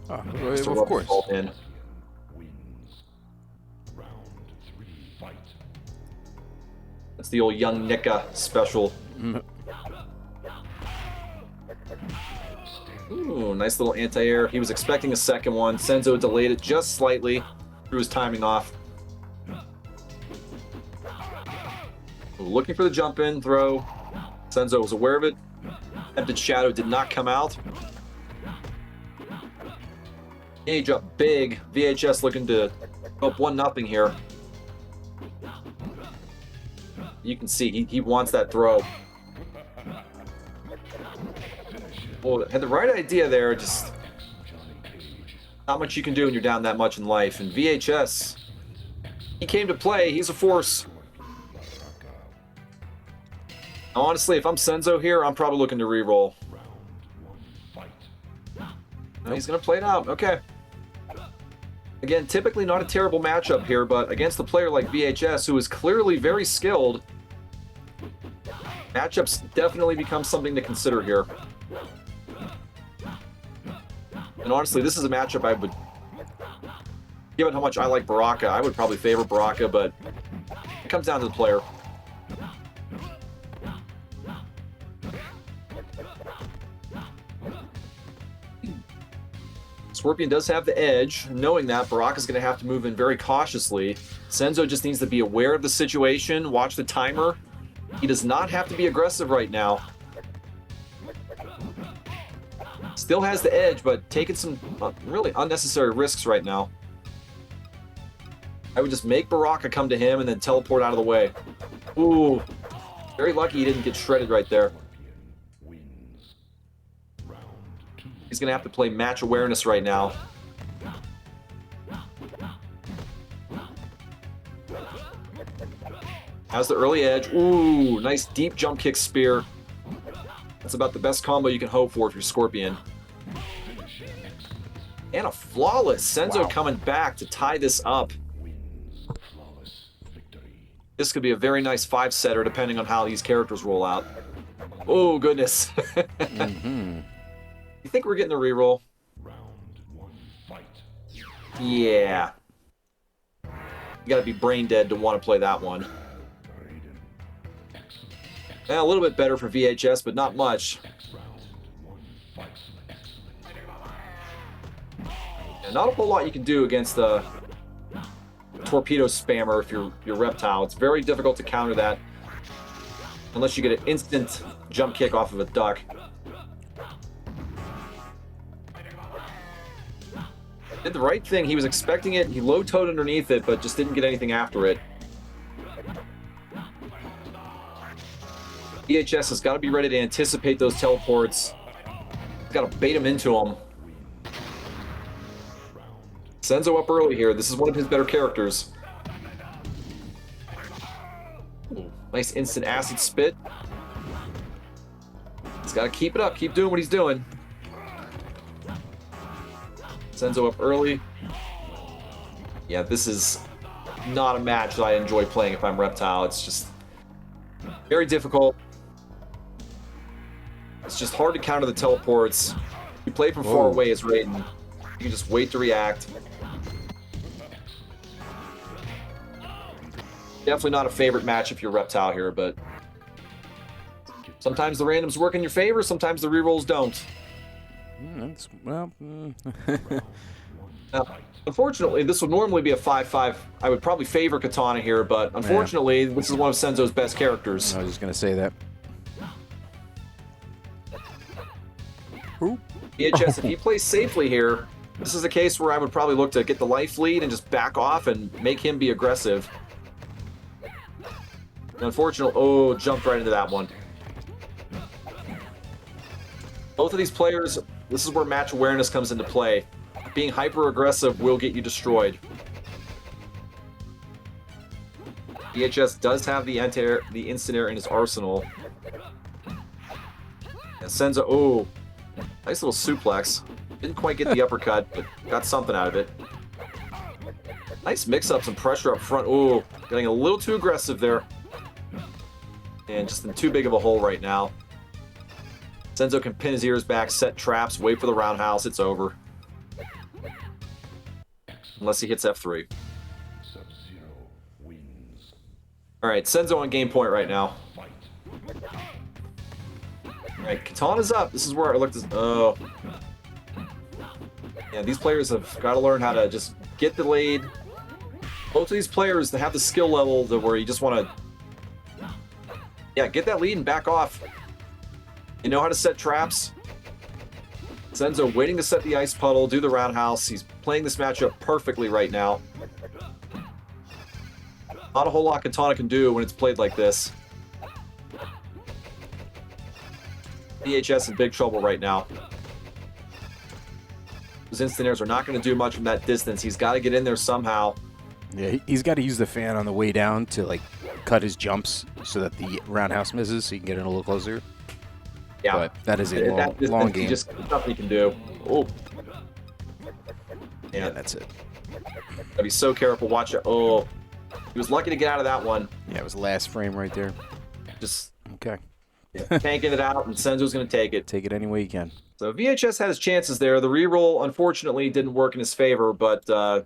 of rub course. the ball in. That's the old young Nika special. Ooh, nice little anti-air. He was expecting a second one. Senzo delayed it just slightly. Threw his timing off. Ooh, looking for the jump in throw. Senzo was aware of it. Attempted shadow did not come out. Cage up big. VHS looking to go up 1-0 here. You can see he wants that throw. Well, had the right idea there, just not much you can do when you're down that much in life. And VHS, he came to play. He's a force. Honestly, if I'm Senzo here, I'm probably looking to re-roll. No, he's going to play it out. Okay. Again, typically not a terrible matchup here, but against a player like VHS, who is clearly very skilled, matchups definitely become something to consider here. And honestly, this is a matchup I would, given how much I like Baraka, I would probably favor Baraka, but it comes down to the player. Scorpion does have the edge. Knowing that, Baraka's going to have to move in very cautiously. Senzo just needs to be aware of the situation, watch the timer. He does not have to be aggressive right now. Still has the edge, but taking some really unnecessary risks right now. I would just make Baraka come to him and then teleport out of the way. Ooh, very lucky he didn't get shredded right there. He's going to have to play match awareness right now. Has the early edge. Ooh, nice deep jump kick spear. That's about the best combo you can hope for if you're Scorpion. And a flawless. Senzo coming back to tie this up. This could be a very nice 5-setter depending on how these characters roll out. Oh, goodness. You think we're getting a reroll? Yeah. You gotta be brain dead to want to play that one. Yeah, a little bit better for VHS, but not much. Yeah, not a whole lot you can do against the torpedo spammer if you're Reptile. It's very difficult to counter that unless you get an instant jump kick off of a duck. Did the right thing. He was expecting it. He low-toed underneath it, but just didn't get anything after it. EHS has got to be ready to anticipate those teleports. He's got to bait him into them. Senzo up early here. This is one of his better characters. Ooh, nice instant acid spit. He's got to keep it up. Keep doing what he's doing. Senzo up early. Yeah, this is not a match that I enjoy playing if I'm Reptile. It's just very difficult. It's just hard to counter the teleports. You play from far away as Raiden. You can just wait to react. Definitely not a favorite match if you're Reptile here, but sometimes the randoms work in your favor, sometimes the rerolls don't. Now, unfortunately, this would normally be a 5-5. I would probably favor Katana here, but unfortunately, this is one of Senzo's best characters. I was just going to say that. VHS, if he plays safely here, this is a case where I would probably look to get the life lead and just back off and make him be aggressive. Unfortunately, jumped right into that one. Both of these players, this is where match awareness comes into play. Being hyper-aggressive will get you destroyed. VHS does have the instant air in his arsenal. And Senzo, nice little suplex. Didn't quite get the uppercut, but got something out of it. Nice mix-ups and pressure up front. Getting a little too aggressive there. And just in too big of a hole right now. Senzo can pin his ears back, set traps, wait for the roundhouse. It's over. Unless he hits F3. Alright, Senzo on game point right now. Alright, Katana's up. This is where I looked at. Yeah, these players have got to learn how to just get the lead. Both of these players, they have the skill level to where you just want to get that lead and back off. You know how to set traps. Senzo waiting to set the ice puddle, do the roundhouse. He's playing this matchup perfectly right now. Not a whole lot Katana can do when it's played like this. VHS in big trouble right now. Those instant airs are not going to do much from that distance. He's got to get in there somehow. Yeah, he's got to use the fan on the way down to like cut his jumps so that the roundhouse misses, so he can get in a little closer. Yeah, but that is a long game. Just nothing he can do. Yeah, that's it. Gotta be so careful. Watch it. He was lucky to get out of that one. Yeah, it was the last frame right there. Just okay. Tanking it out, and Senzo's going to take it. Take it any way you can. So VHS had his chances there. The reroll, unfortunately, didn't work in his favor, but a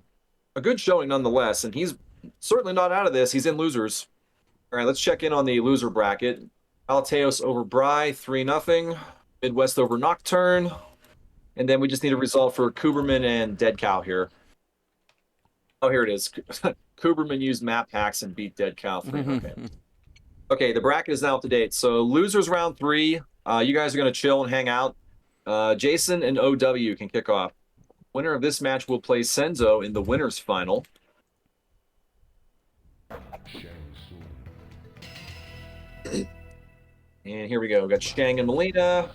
good showing nonetheless. And he's certainly not out of this. He's in losers. All right, let's check in on the loser bracket. Alateos over Bry, 3-0. Midwest over Nocturne. And then we just need a result for Kuberman and Dead Cow here. Oh, here it is. Kuberman used map hacks and beat Dead Cow. Okay, the bracket is now up to date. So losers round 3. You guys are going to chill and hang out. Jason and OW can kick off. Winner of this match will play Senzo in the winners final. And here we go. We got Shang and Melina.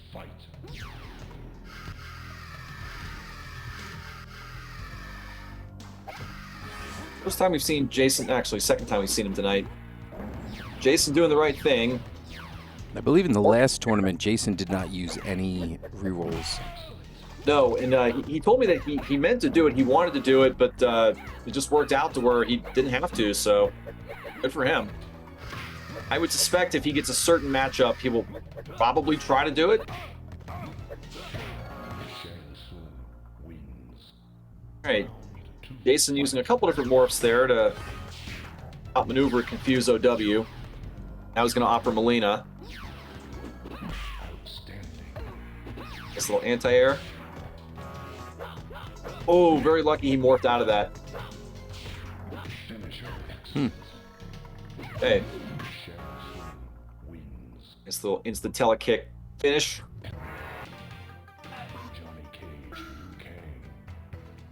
First time we've seen Jason, actually second time we've seen him tonight. Jason doing the right thing. I believe in the last tournament, Jason did not use any rerolls. No, and he told me that he meant to do it, he wanted to do it, but it just worked out to where he didn't have to, so good for him. I would suspect if he gets a certain matchup, he will probably try to do it. Alright, Jason using a couple different morphs there to outmaneuver and confuse OW. Now he's going to offer Melina. This little anti-air. Oh, very lucky he morphed out of that. Okay. This little instant telekick finish.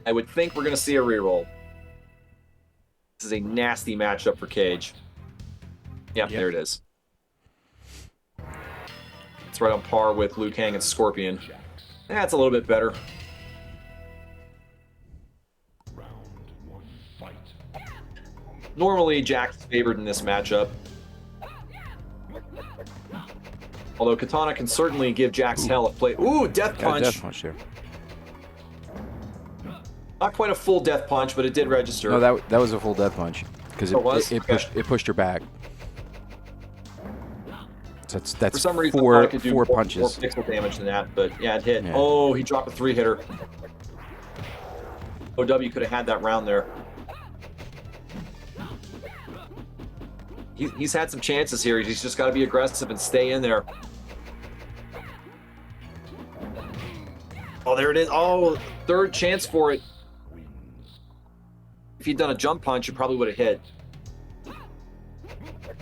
I would think we're going to see a reroll. This is a nasty matchup for Cage. Yep, there it is. It's right on par with Liu Kang and Scorpion. That's a little bit better. Normally, Jack's favored in this matchup. Although Katana can certainly give Jax hell if play. Ooh, death punch. Death punch there. Not quite a full death punch, but it did register. No, that was a full death punch because it pushed her back. So that's for some reason four I could do four more punches. pixel damage than that, but yeah, it hit. Yeah. Oh, he dropped a 3-hitter. OW could have had that round there. He's had some chances here. He's just got to be aggressive and stay in there. Oh, there it is. Oh, third chance for it. If he'd done a jump punch, it probably would have hit.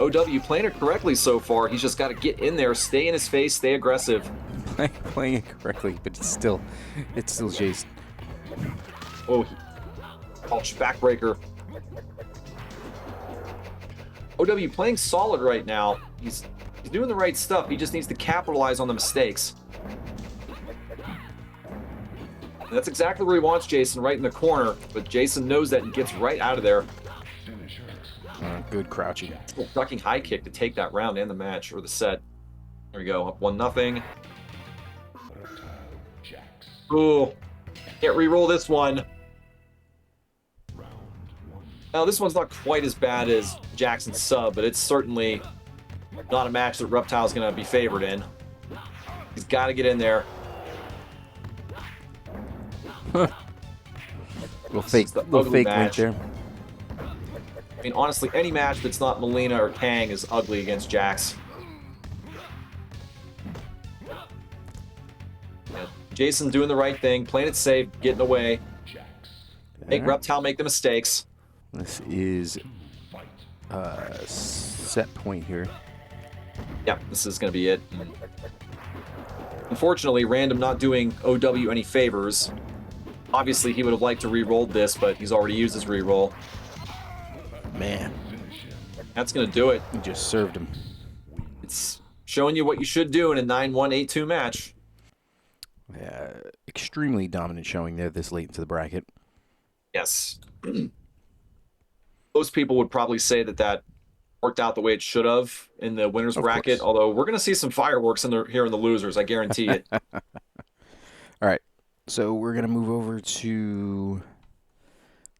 OW playing it correctly so far. He's just got to get in there, stay in his face, stay aggressive. Playing it correctly, but it's still Jason. Oh, backbreaker. OW playing solid right now. He's doing the right stuff. He just needs to capitalize on the mistakes. And that's exactly where he wants Jason, right in the corner. But Jason knows that and gets right out of there. Good crouching. Ducking high kick to take that round and the match, or the set. There we go, up 1-0. Ooh, can't re-roll this one. Now, this one's not quite as bad as Jackson's sub, but it's certainly not a match that Reptile's going to be favored in. He's got to get in there. Little fake link there. I mean, honestly, any match that's not Melina or Kang is ugly against Jax. Yeah, Jason doing the right thing, playing it safe, getting away. Make Reptile make the mistakes. This is set point here. Yeah, this is going to be it. Unfortunately, Random not doing OW any favors. Obviously, he would have liked to re-roll this, but he's already used his re-roll. Man. That's going to do it. He just served him. It's showing you what you should do in a 9-1, 8-2 match. Yeah, extremely dominant showing there this late into the bracket. Yes. Most people would probably say that worked out the way it should have in the winner's bracket, although we're going to see some fireworks here in the losers, I guarantee it. All right, so we're going to move over to...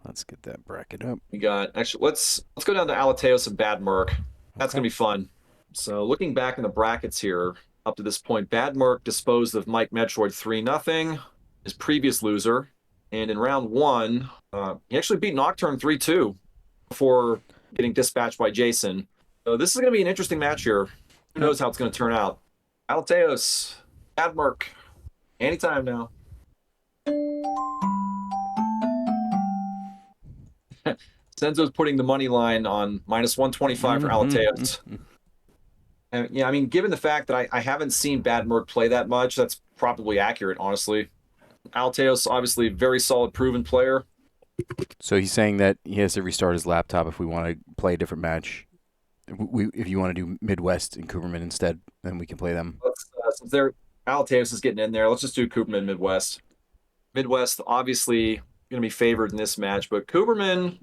Let's get that bracket up. We got... Actually, let's go down to Alateos and Bad Merc. That's going to be fun. So looking back in the brackets here, up to this point, Bad Merc disposed of Mike Metroid 3-0, his previous loser. And in round 1, he actually beat Nocturne 3-2 before getting dispatched by Jason. So this is going to be an interesting match here. Who knows how it's going to turn out. Alateos, Bad Merc, anytime now. Senzo's putting the money line on -125 for Alateos. And, yeah, I mean, given the fact that I haven't seen Bad Merc play that much, that's probably accurate, honestly. Alateos, obviously, very solid, proven player. So he's saying that he has to restart his laptop if we want to play a different match. If you want to do Midwest and Cooperman instead, then we can play them. Since Alateos is getting in there, let's just do Cooperman Midwest. Midwest, obviously, going to be favored in this match, but Cooperman,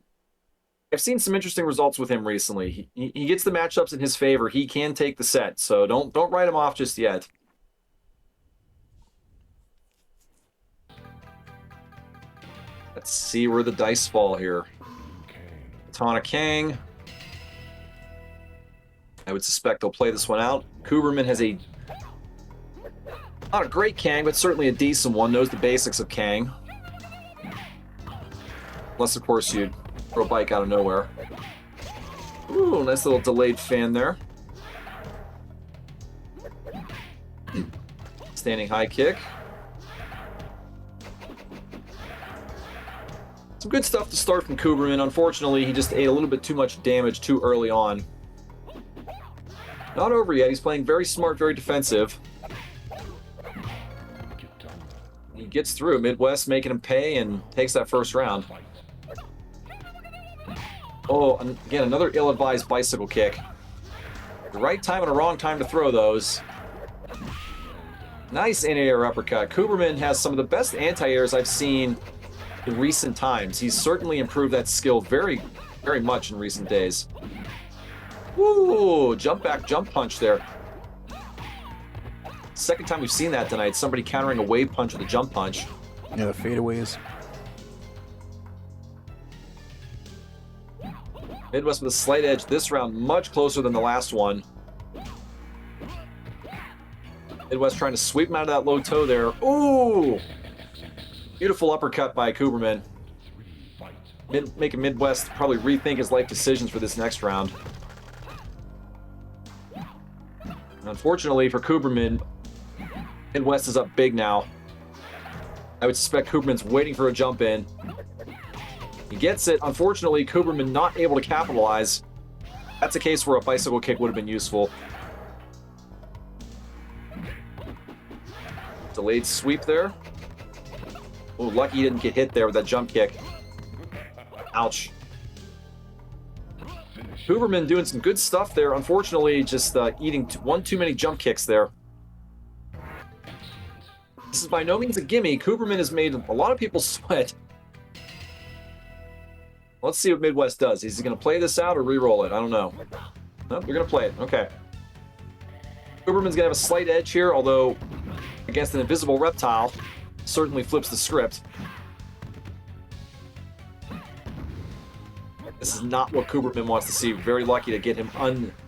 I've seen some interesting results with him recently. He gets the matchups in his favor. He can take the set, so don't write him off just yet. Let's see where the dice fall here. Katana Kang. I would suspect they'll play this one out. Cooperman has not a great Kang, but certainly a decent one. Knows the basics of Kang. Unless, of course, you throw a bike out of nowhere. Ooh, nice little delayed fan there. Standing high kick. Some good stuff to start from Cooperman. Unfortunately, he just ate a little bit too much damage too early on. Not over yet. He's playing very smart, very defensive. He gets through. Midwest making him pay and takes that first round. Oh, and again, another ill-advised bicycle kick. The right time and a wrong time to throw those. Nice anti-air uppercut. Cooperman has some of the best anti-airs I've seen in recent times. He's certainly improved that skill very, very much in recent days. Ooh, jump back, jump punch there. Second time we've seen that tonight. Somebody countering a wave punch with a jump punch. Yeah, the fadeaways. Midwest with a slight edge this round, much closer than the last one. Midwest trying to sweep him out of that low toe there. Ooh! Beautiful uppercut by Cooperman. Making Midwest probably rethink his life decisions for this next round. Unfortunately for Cooperman, Midwest is up big now. I would suspect Cooperman's waiting for a jump in. He gets it. Unfortunately, Cooperman not able to capitalize. That's a case where a bicycle kick would have been useful. Delayed sweep there. Oh, lucky he didn't get hit there with that jump kick. Ouch. Cooperman doing some good stuff there. Unfortunately, just eating one too many jump kicks there. This is by no means a gimme. Cooperman has made a lot of people sweat. Let's see what Midwest does. Is he going to play this out or re-roll it? I don't know. No, you're going to play it. Okay. Cooperman's going to have a slight edge here, although against an invisible reptile, certainly flips the script. This is not what Cooperman wants to see. Very lucky to get him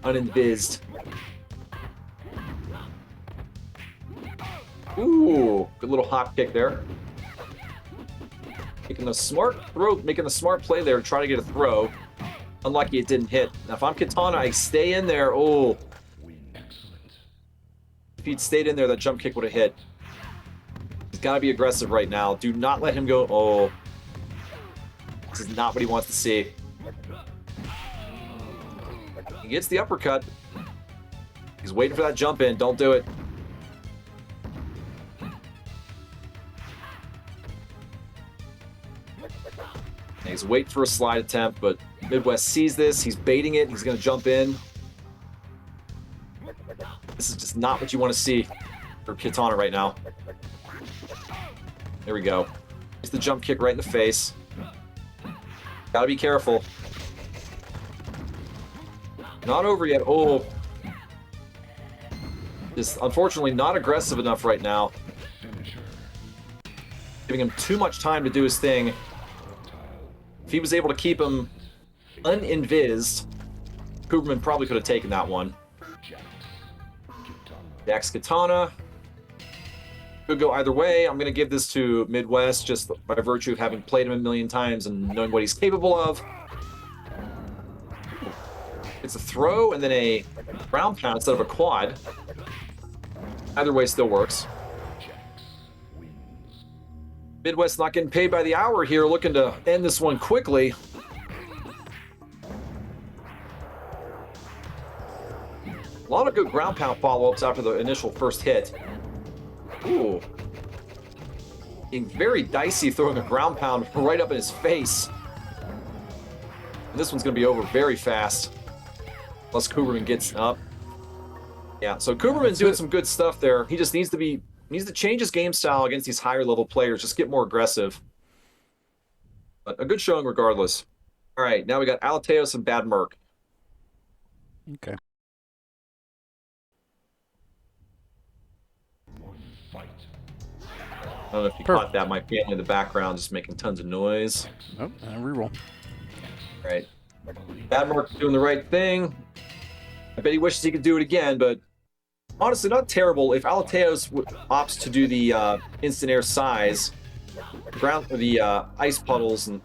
uninvised. Ooh, good little hop kick there. Making the smart play there to try to get a throw. Unlucky it didn't hit. Now if I'm Katana, I stay in there. Oh. If he'd stayed in there, that jump kick would have hit. He's got to be aggressive right now. Do not let him go. Oh. This is not what he wants to see. He gets the uppercut. He's waiting for that jump in. Don't do it. And he's waiting for a slide attempt, but Midwest sees this. He's baiting it. He's going to jump in. This is just not what you want to see for Katana right now. There we go. Here's the jump kick right in the face. Gotta be careful. Not over yet. Oh. Just unfortunately not aggressive enough right now. Giving him too much time to do his thing. If he was able to keep him uninvised, Cooperman probably could have taken that one. Dax Katana. Could go either way. I'm going to give this to Midwest just by virtue of having played him a million times and knowing what he's capable of. It's a throw and then a ground pound instead of a quad. Either way still works. Midwest not getting paid by the hour here, looking to end this one quickly. A lot of good ground pound follow-ups after the initial first hit. Ooh. Being very dicey throwing a ground pound right up in his face. And this one's going to be over very fast. Unless Cooperman gets up. Yeah, so Cooperman's doing some good stuff there. He just needs to change his game style against these higher level players. Just get more aggressive. But a good showing regardless. All right, now we got Alateos and Bad Merc. Okay. I don't know if you caught that. My family in the background just making tons of noise. Oh, and reroll. All right. Bad Merc doing the right thing. I bet he wishes he could do it again, but honestly, not terrible. If Alateos opts to do the instant air size, the ice puddles and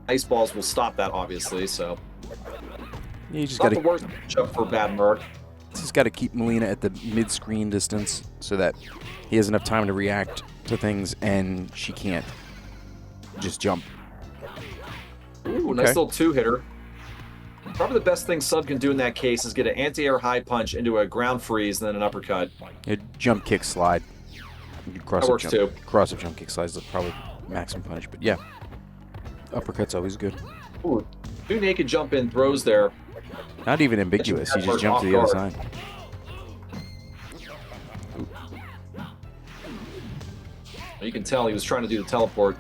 ice balls will stop that, obviously. So, Yeah, you just not got the to worst matchup for Bad Merc. just got to keep Molina at the mid-screen distance so that he has enough time to react to things and she can't just jump. Ooh, Okay. nice little two-hitter. Probably the best thing Sub can do in that case is get an anti-air high punch into a ground freeze and then an uppercut. A jump kick slide. That works too. Cross-up jump kick slides is probably maximum punish, but yeah. Uppercut's always good. Ooh, two naked jump-in throws there. Not even ambiguous. You just jump to the other side. You can tell he was trying to do the teleport.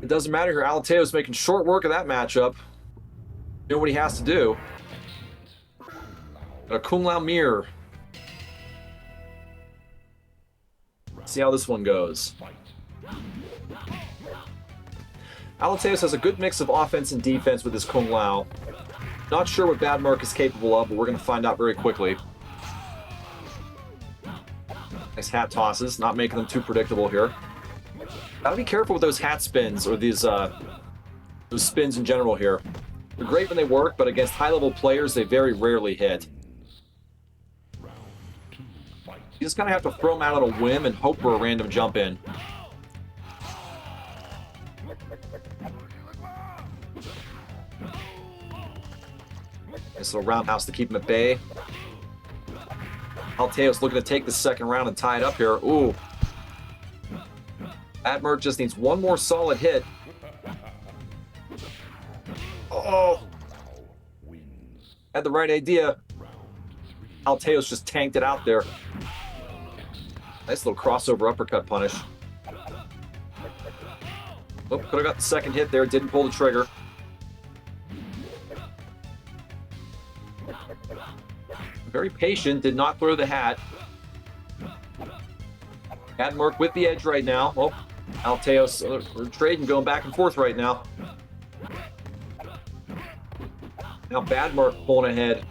It doesn't matter here. Alateo's making short work of that matchup. Doing what he has to do. Got a Kung Lao mirror. See how this one goes. Alateos has a good mix of offense and defense with his Kung Lao. Not sure what Badmark is capable of, but we're going to find out very quickly. Nice hat tosses, not making them too predictable here. Gotta be careful with those hat spins, or these those spins in general here. They're great when they work, but against high-level players, they very rarely hit. You just kind of have to throw them out on a whim and hope for a random jump in. Nice little roundhouse to keep him at bay. Alateos looking to take the second round and tie it up here. Ooh. Badmark just needs one more solid hit. Oh. Had the right idea. Alateos just tanked it out there. Nice little crossover uppercut punish. Oh, could have got the second hit there. Didn't pull the trigger. Very patient. Did not throw the hat. Badmark with the edge right now. Oh, Alateos we're trading, going back and forth right now. Now Badmark pulling ahead.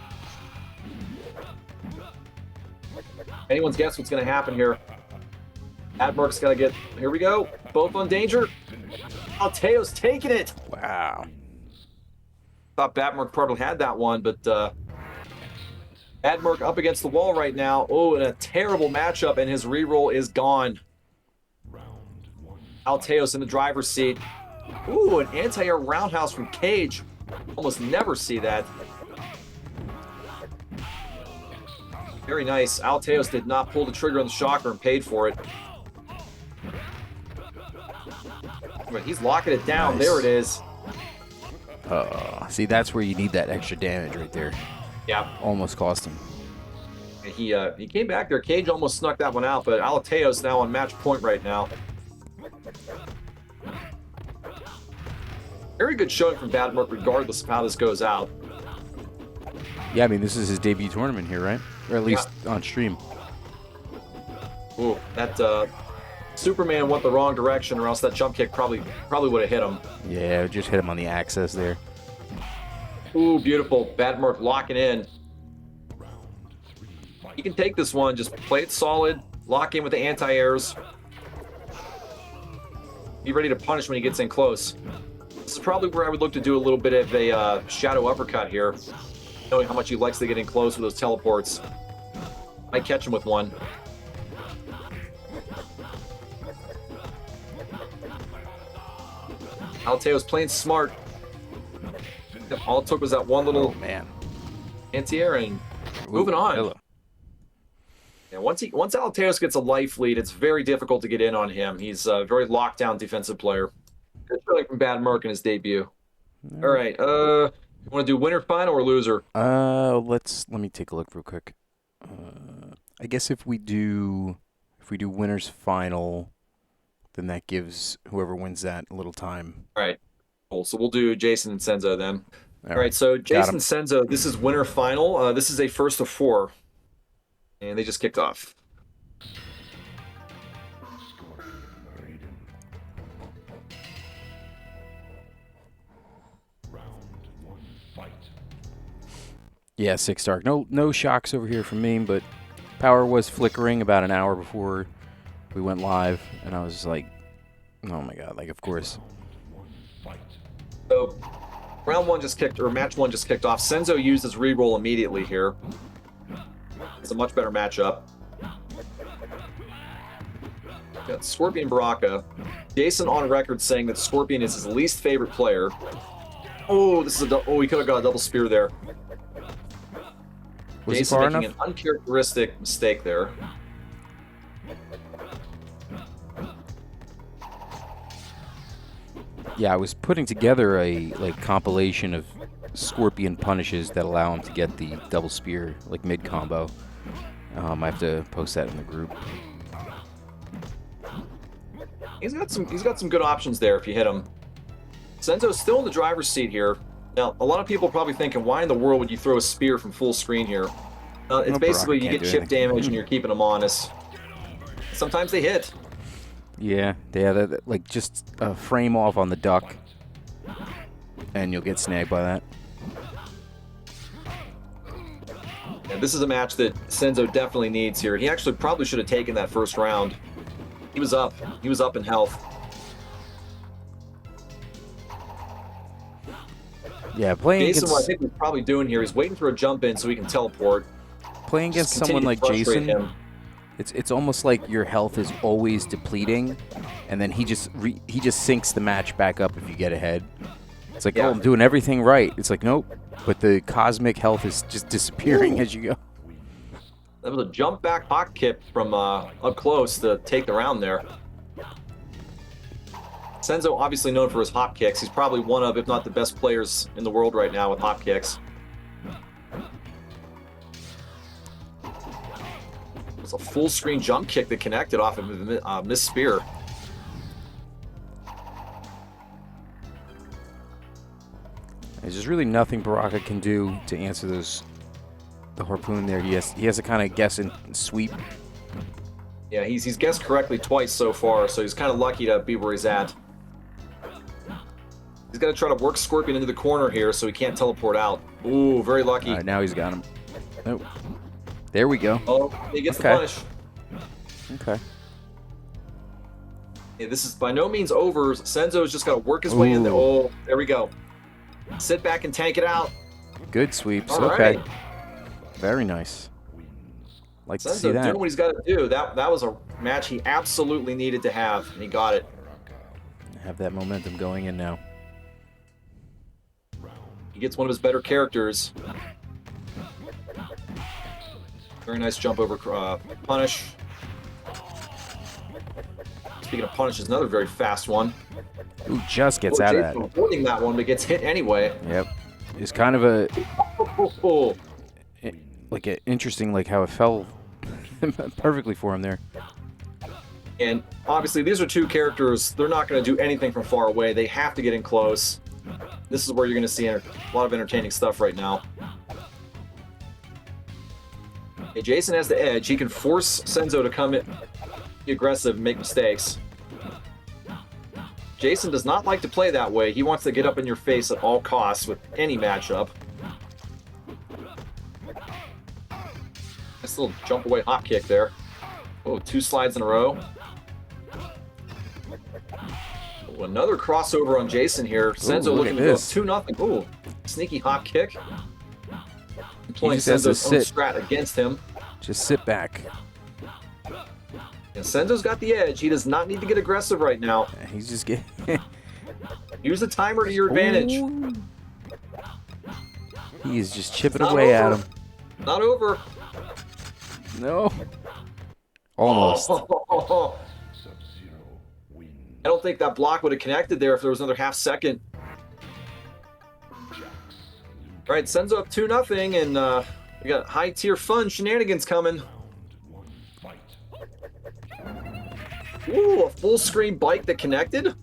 Anyone's guess what's going to happen here. Badmark's got to get... Here we go. Both on danger. Alateos taking it. Wow. Thought Badmark probably had that one, but Badmark up against the wall right now. Oh, and a terrible matchup, and his reroll is gone. Alateos in the driver's seat. Ooh, an anti-air roundhouse from Cage. Almost never see that. Very nice. Alateos did not pull the trigger on the shocker and paid for it. But he's locking it down. Nice. There it is. See, that's where you need that extra damage right there. Yeah. Almost cost him. He came back there. Cage almost snuck that one out, but Alateos now on match point right now. Very good showing from Badmark regardless of how this goes out. Yeah, I mean, this is his debut tournament here, right? Or at least on stream. Ooh, that Superman went the wrong direction, or else that jump kick probably would have hit him. Yeah, just hit him on the axis there. Ooh, beautiful. Badmark locking in. He can take this one. Just play it solid. Lock in with the anti-airs. Be ready to punish when he gets in close. This is probably where I would look to do a little bit of a shadow uppercut here. Knowing how much he likes to get in close with those teleports. Might catch him with one. Alateos playing smart. All it took was that one little anti-air and moving on. Hello. Yeah, once Alateos gets a life lead, it's very difficult to get in on him. He's a very locked down defensive player. Good showing from Badmark in his debut. All right, you want to do winner final or loser? Let me take a look real quick. I guess if we do winners final, then that gives whoever wins that a little time. All right, cool. So we'll do Jason and Senzo then. All right, so Jason Senzo, this is winner final. This is a first of 4, and they just kicked off. Yeah, 6 dark. No shocks over here from me, but power was flickering about an hour before we went live, and I was like, oh my god, like of course. So match one just kicked off. Senzo used his reroll immediately here. It's a much better matchup. Got Scorpion Baraka. Jason on record saying that Scorpion is his least favorite player. Oh, this is he could have got a double spear there. Was Jason he far making enough? an uncharacteristic mistake there. Yeah, I was putting together a compilation of Scorpion punishes that allow him to get the double spear mid combo. I have to post that in the group. He's got some good options there if you hit him. Senzo's still in the driver's seat here. Now, a lot of people are probably thinking, why in the world would you throw a spear from full screen here? It's basically you get chip damage and you're keeping them honest. Sometimes they hit. Yeah, just a frame off on the duck, And you'll get snagged by that. Yeah, this is a match that Senzo definitely needs here. He actually probably should have taken that first round. He was up. He was up in health. Yeah, playing Jason, against... what I think he's probably doing here, he's waiting for a jump in so he can teleport. Playing against someone like Jason, it's almost like your health is always depleting, and then he just sinks the match back up if you get ahead. It's like, oh, I'm doing everything right. It's like, nope, but the cosmic health is just disappearing as you go. That was a jump back hot kick from up close to take the round there. Senzo obviously known for his hop kicks. He's probably one of, if not the best players in the world right now with hop kicks. It's a full screen jump kick that connected off of a missed spear. There's just really nothing Baraka can do to answer the harpoon there. He has to kind of guess and sweep. Yeah, he's guessed correctly twice so far, so he's kind of lucky to be where he's at. He's got to try to work Scorpion into the corner here so he can't teleport out. Ooh, very lucky. All right, now he's got him. Nope. There we go. Oh, he gets the punish. Okay. Yeah, this is by no means over. Senzo's just got to work his way in there. Oh, there we go. Sit back and tank it out. Good sweeps. All okay. Right. Very nice. Like Senzo to see that. doing what he's got to do. That was a match he absolutely needed to have, and he got it. Have that momentum going in now. He gets one of his better characters. Very nice jump over punish. Speaking of punishes, another very fast one. Ooh, just gets out of that. Avoiding that one, but gets hit anyway. Yep. It's kind of a like an interesting, like how it fell perfectly for him there. And obviously, these are two characters. They're not going to do anything from far away. They have to get in close. This is where you're going to see a lot of entertaining stuff right now. Hey, Jason has the edge. He can force Senzo to come in, be aggressive, and make mistakes. Jason does not like to play that way. He wants to get up in your face at all costs with any matchup. Nice little jump away hop kick there. Oh, 2 slides in a row. Oh, another crossover on Jason here. Senzo looking to go 2-0. Ooh, sneaky hop kick. Employing Senzo's own strat against him. Just sit back. And Senzo's got the edge. He does not need to get aggressive right now. He's just getting... Use the timer to your advantage. Ooh. He is just chipping away at him. Not over. No. Almost. Oh. I don't think that block would have connected there if there was another half second. All right, Senzo up 2-0, and we got high-tier fun shenanigans coming. Ooh, a full-screen bike that connected?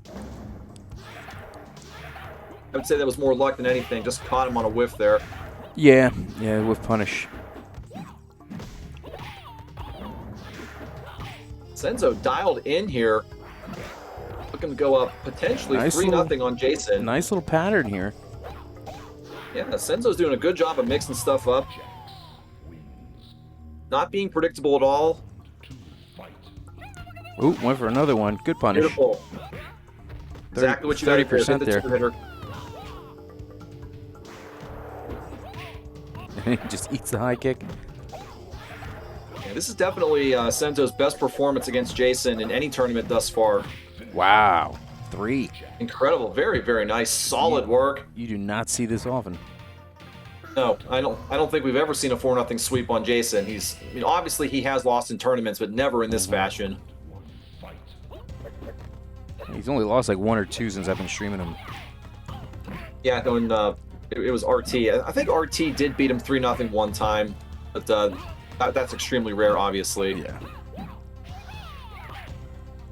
I would say that was more luck than anything. Just caught him on a whiff there. Yeah, with punish. Senzo dialed in here. Looking to go up potentially 3-0 on Jason. Nice little pattern here. Yeah, Senzo's doing a good job of mixing stuff up. Not being predictable at all. Ooh, went for another one. Good punish. Beautiful. Exactly what you got 30% there. He just eats the high kick. Yeah, this is definitely Senzo's best performance against Jason in any tournament thus far. Wow. 3. Incredible. Very, very nice. Solid work. You do not see this often. No, I don't think we've ever seen a 4-0 sweep on Jason. Obviously he has lost in tournaments, but never in this fashion. He's only lost like 1 or 2 since I've been streaming him. Yeah, when it was RT. I think RT did beat him 3-0 one time, but that's extremely rare, obviously. Yeah.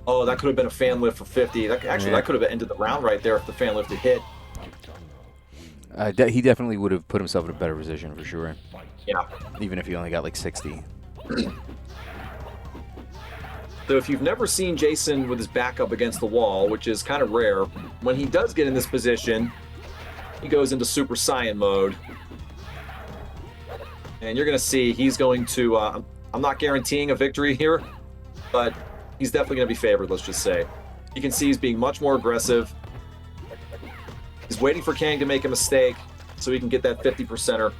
Oh, that could have been a fan lift for 50. That could have ended the round right there if the fan lift had hit. He definitely would have put himself in a better position for sure. Yeah. Even if he only got like 60. So if you've never seen Jason with his back up against the wall, which is kind of rare, when he does get in this position, he goes into Super Saiyan mode. And you're going to see he's going to, I'm not guaranteeing a victory here, but he's definitely going to be favored, let's just say. You can see he's being much more aggressive. He's waiting for Kang to make a mistake so he can get that 50%er.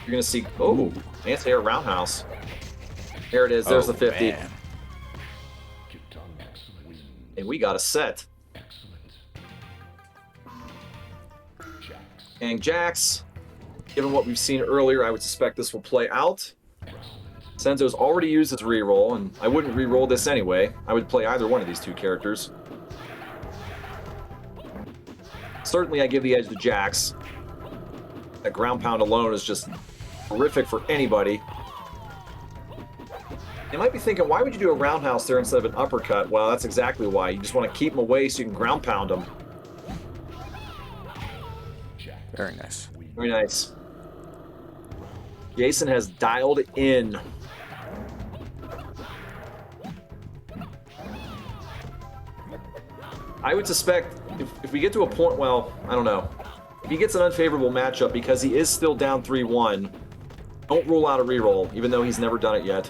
You're going to see, oh, anti-air roundhouse. There it is. There's the 50. Man. And we got a set. Kang Jax. Given what we've seen earlier, I would suspect this will play out. Senzo's already used his reroll, and I wouldn't reroll this anyway. I would play either one of these two characters. Certainly, I give the edge to Jax. That ground pound alone is just horrific for anybody. You might be thinking, why would you do a roundhouse there instead of an uppercut? Well, that's exactly why. You just want to keep him away so you can ground pound him. Very nice. Very nice. Jason has dialed in. I would suspect if we get to a point, well, I don't know. If he gets an unfavorable matchup because he is still down 3-1, don't rule out a reroll, even though he's never done it yet.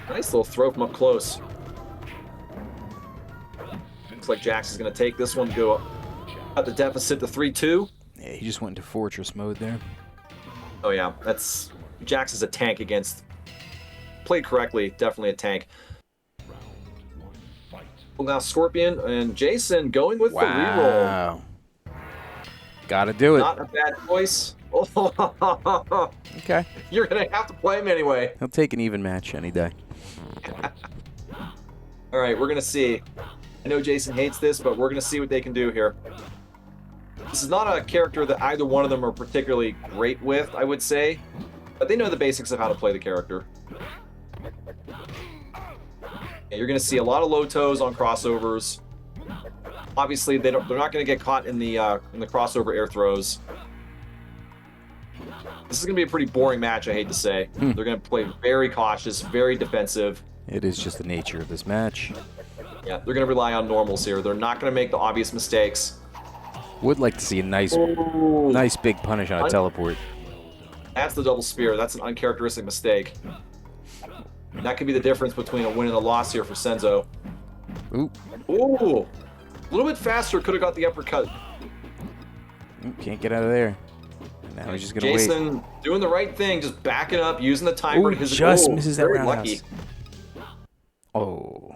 Nice little throw from up close. Looks like Jax is going to take this one, go up at the deficit to 3-2. Yeah, he just went into fortress mode there. Oh yeah, that's Jax is a tank against. Played correctly, definitely a tank. Well, now Scorpion and Jason going with the reroll. Wow. Gotta do it. Not a bad choice. Okay. You're gonna have to play him anyway. He'll take an even match any day. All right, we're gonna see. I know Jason hates this, but we're gonna see what they can do here. This is not a character that either one of them are particularly great with, I would say, but they know the basics of how to play the character. Yeah, you're gonna see a lot of low toes on crossovers. Obviously, they're not gonna get caught in the crossover air throws. This is gonna be a pretty boring match, I hate to say. They're gonna play very cautious, very defensive. It is just the nature of this match. Yeah, they're gonna rely on normals here. They're not gonna make the obvious mistakes. Would like to see a nice big punish on a teleport. That's the double spear. That's an uncharacteristic mistake. That could be the difference between a win and a loss here for Senzo. Ooh. Ooh. A little bit faster, could have got the uppercut. Can't get out of there. Now he's just gonna Jason wait. doing the right thing, just backing up, using the timer Ooh, to his just misses that very roundhouse. lucky. Oh.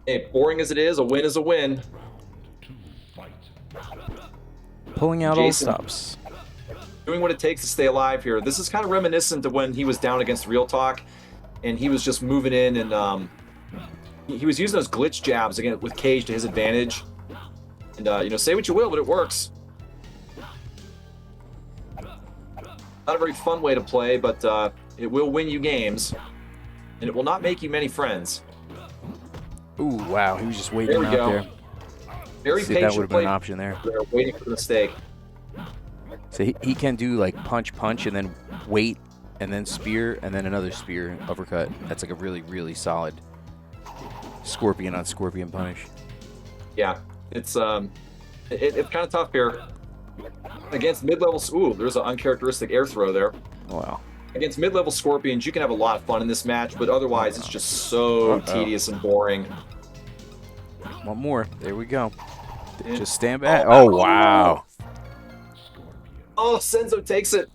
Hey, boring as it is, a win is a win. Pulling out all Jason stops. doing what it takes to stay alive here. This is kind of reminiscent of when he was down against Real Talk, and he was just moving in, and he was using those glitch jabs again with Cage to his advantage. And you know, say what you will, but it works. Not a very fun way to play, but it will win you games, and it will not make you many friends. Ooh, wow, he was just waiting out there. Very See, patient that would have been an option there. They're waiting for the mistake. So he can do like punch, and then wait, and then spear, and then another spear, uppercut. That's like a really, really solid scorpion on scorpion punish. Yeah, it's kind of tough here. Against mid-level, ooh, there's an uncharacteristic air throw there. Wow. Against mid-level scorpions, you can have a lot of fun in this match, but otherwise it's just so tedious and boring. One more. There we go. Yeah. Just stand back. Oh, wow. Oh, Senzo takes it.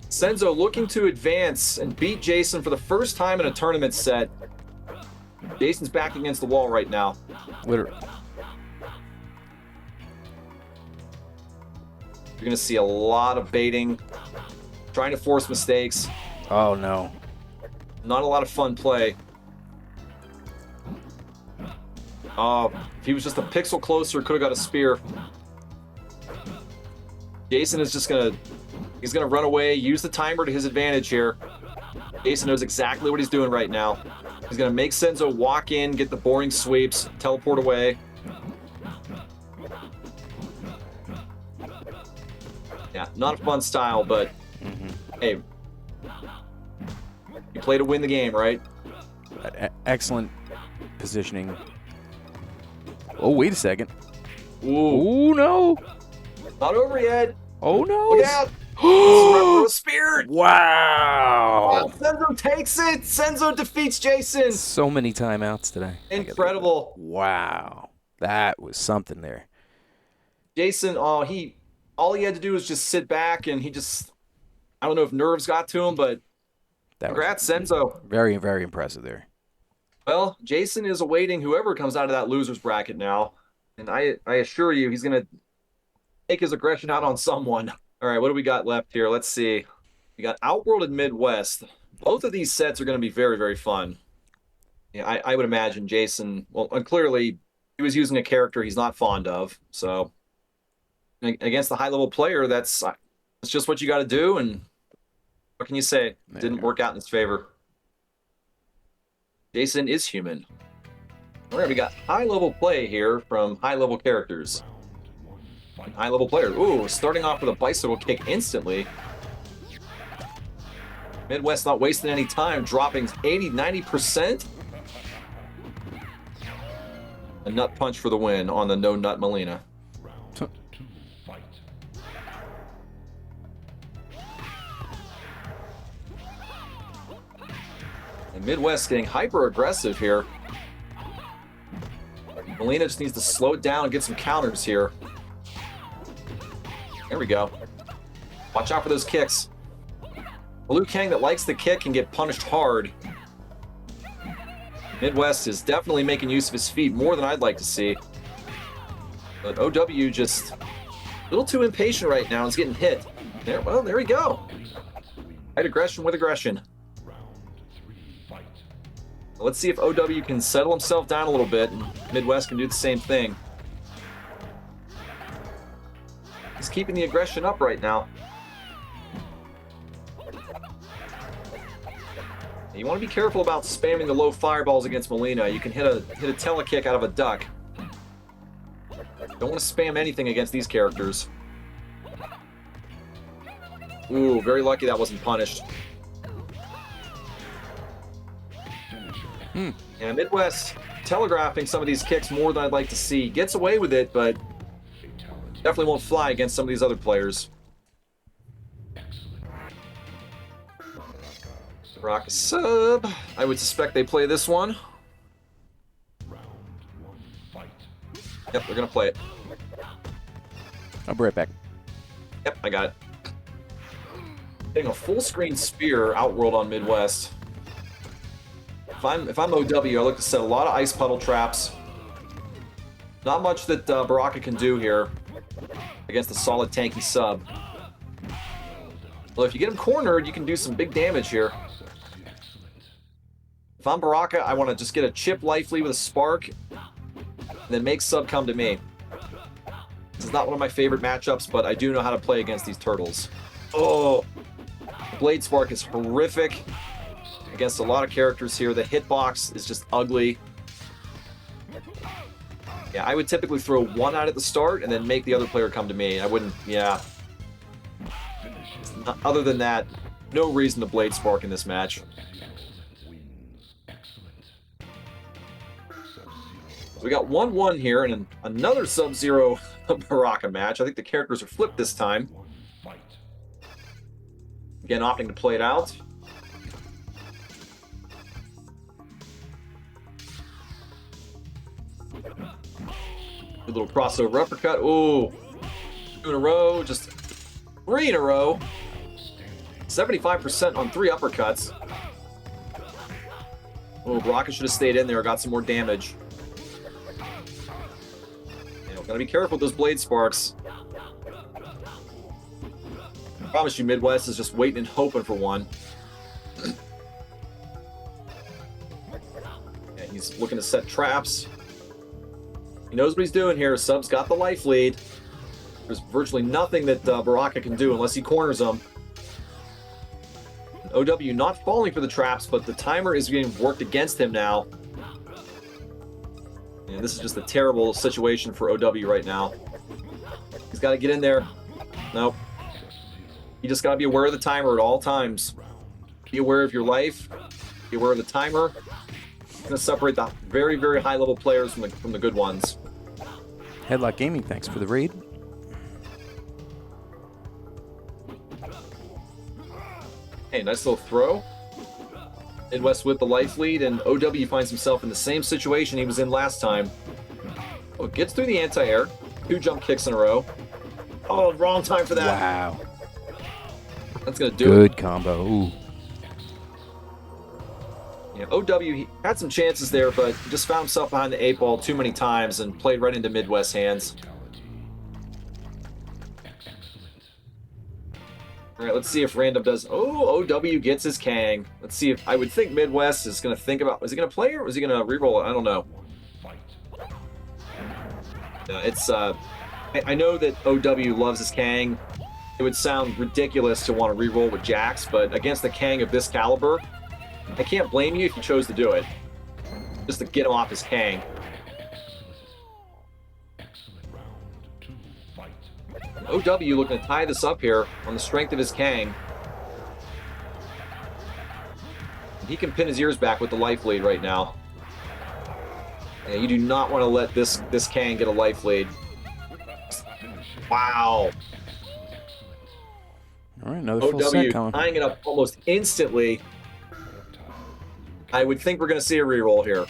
Senzo looking to advance and beat Jason for the first time in a tournament set. Jason's back against the wall right now. Literally. You're going to see a lot of baiting, trying to force mistakes. Oh, no. Not a lot of fun play. If he was just a pixel closer, could have got a spear. Jason is just he's gonna run away, use the timer to his advantage here. Jason knows exactly what he's doing right now. He's gonna make Senzo walk in, get the boring sweeps, teleport away. Yeah, not a fun style, but hey, you play to win the game, right? Excellent positioning. Oh, wait a second. Ooh, Oh, no. not over yet. Oh, no. Look out. Retro Spear. Wow. Senzo takes it. Senzo defeats Jason. So many timeouts today. Incredible. Wow. That was something there. Jason, all he had to do was just sit back, and I don't know if nerves got to him, but congrats, Senzo. Very, very impressive there. Well, Jason is awaiting whoever comes out of that loser's bracket now, and I assure you he's going to take his aggression out on someone. All right, what do we got left here? Let's see. We got Outworld and Midwest. Both of these sets are going to be very, very fun. Yeah, I would imagine Jason, well, clearly he was using a character he's not fond of, so against the high-level player, that's just what you got to do, and what can you say? Didn't work out in his favor. Jason is human. All right, we got high-level play here from high-level characters. High-level player. Ooh, starting off with a bicycle kick instantly. Midwest not wasting any time, dropping 80-90%. A nut punch for the win on the no nut Melina. And Midwest getting hyper aggressive here. Melina just needs to slow it down and get some counters here. There we go. Watch out for those kicks. The Liu Kang that likes the kick can get punished hard. Midwest is definitely making use of his feet more than I'd like to see. But OW just a little too impatient right now. He's getting hit. There we go. Fight aggression with aggression. Let's see if OW can settle himself down a little bit, and Midwest can do the same thing. He's keeping the aggression up right now. You want to be careful about spamming the low fireballs against Melina. You can hit a telekick out of a duck. Don't want to spam anything against these characters. Ooh, very lucky that wasn't punished. Yeah, Midwest telegraphing some of these kicks more than I'd like to see. Gets away with it, but definitely won't fly against some of these other players. Rock a sub. I would suspect they play this one. Yep, they're going to play it. I'll be right back. Yep, I got it. Getting a full screen spear Outworld on Midwest. If I'm OW, I look to set a lot of ice puddle traps. Not much that Baraka can do here against a solid tanky sub. Well, if you get him cornered, you can do some big damage here. If I'm Baraka, I want to just get a chip life lead with a spark, and then make sub come to me. This is not one of my favorite matchups, but I do know how to play against these turtles. Oh, Blade Spark is horrific against a lot of characters here. The hitbox is just ugly. Yeah, I would typically throw one out at the start and then make the other player come to me. I wouldn't, yeah. Other than that, no reason to Blade Spark in this match. So we got 1-1 here and another Sub-Zero Baraka match. I think the characters are flipped this time. Again, opting to play it out. Good little crossover uppercut. Ooh. 2 in a row. Just 3 in a row. 75% on 3 uppercuts. Oh, Baraka should have stayed in there. Got some more damage. Gotta be careful with those blade sparks. I promise you, Midwest is just waiting and hoping for one. Yeah, he's looking to set traps. He knows what he's doing here. Sub's got the life lead. There's virtually nothing that Baraka can do unless he corners him. OW not falling for the traps, but the timer is being worked against him now. And this is just a terrible situation for OW right now. He's got to get in there. Nope. You just gotta be aware of the timer at all times. Be aware of your life. Be aware of the timer. It's gonna separate the very, very high-level players from the good ones. Headlock Gaming, thanks for the raid. Hey, nice little throw. Midwest with the life lead, and OW finds himself in the same situation he was in last time. Oh, gets through the anti-air. 2 jump kicks in a row. Oh, wrong time for that. Wow. That's going to do Good combo. Ooh. Yeah, OW he had some chances there, but just found himself behind the 8-ball too many times and played right into Midwest's hands. All right, let's see if Random does. Oh, OW gets his Kang. Let's see if I would think Midwest is going to think about. Is he going to play or is he going to reroll it? I don't know. It's I know that OW loves his Kang. It would sound ridiculous to want to reroll with Jax, but against the Kang of this caliber, I can't blame you if you chose to do it. Just to get him off his Kang. OW looking to tie this up here on the strength of his Kang. He can pin his ears back with the life lead right now. Yeah, you do not want to let this Kang get a life lead. Wow. All right, another full set OW coming. tying it up almost instantly. I would think we're going to see a reroll here.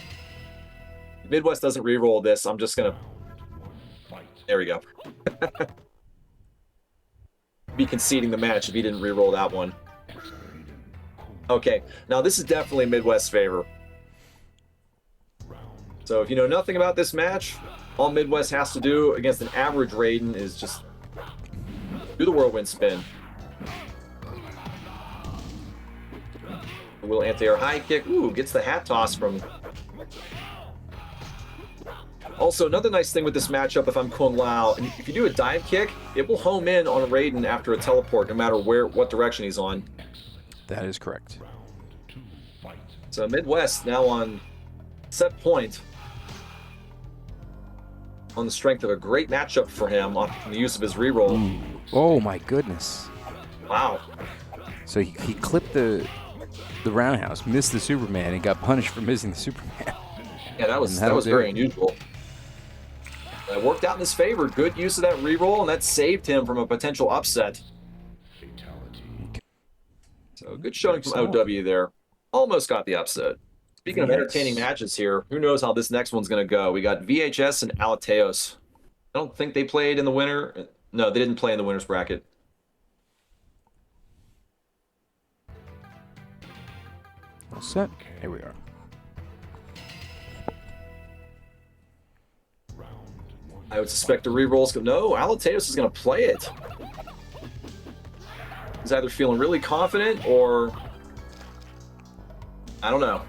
Midwest doesn't reroll this. I'm just going to... There we go. Be conceding the match if he didn't reroll that one. Okay, now this is definitely Midwest's favor. So if you know nothing about this match, all Midwest has to do against an average Raiden is just do the whirlwind spin. Will anti-air high kick. Ooh, gets the hat toss from... Also, another nice thing with this matchup, if I'm Kung Lao, and if you do a dive kick, it will home in on Raiden after a teleport, no matter what direction he's on. That is correct. So Midwest now on set point, on the strength of a great matchup for him on the use of his reroll. Ooh. Oh my goodness. Wow. So he clipped the roundhouse, missed the Superman, and got punished for missing the Superman. Yeah, that was very unusual. It worked out in his favor. Good use of that reroll, and that saved him from a potential upset. So good showing from OW there. Almost got the upset. Speaking of entertaining matches here, who knows how this next one's going to go. We got VHS and Alateos. I don't think they played in the winner. No, they didn't play in the winner's bracket. All set. Here we are. I would suspect a reroll. No, Alateos is going to play it. He's either feeling really confident or... I don't know.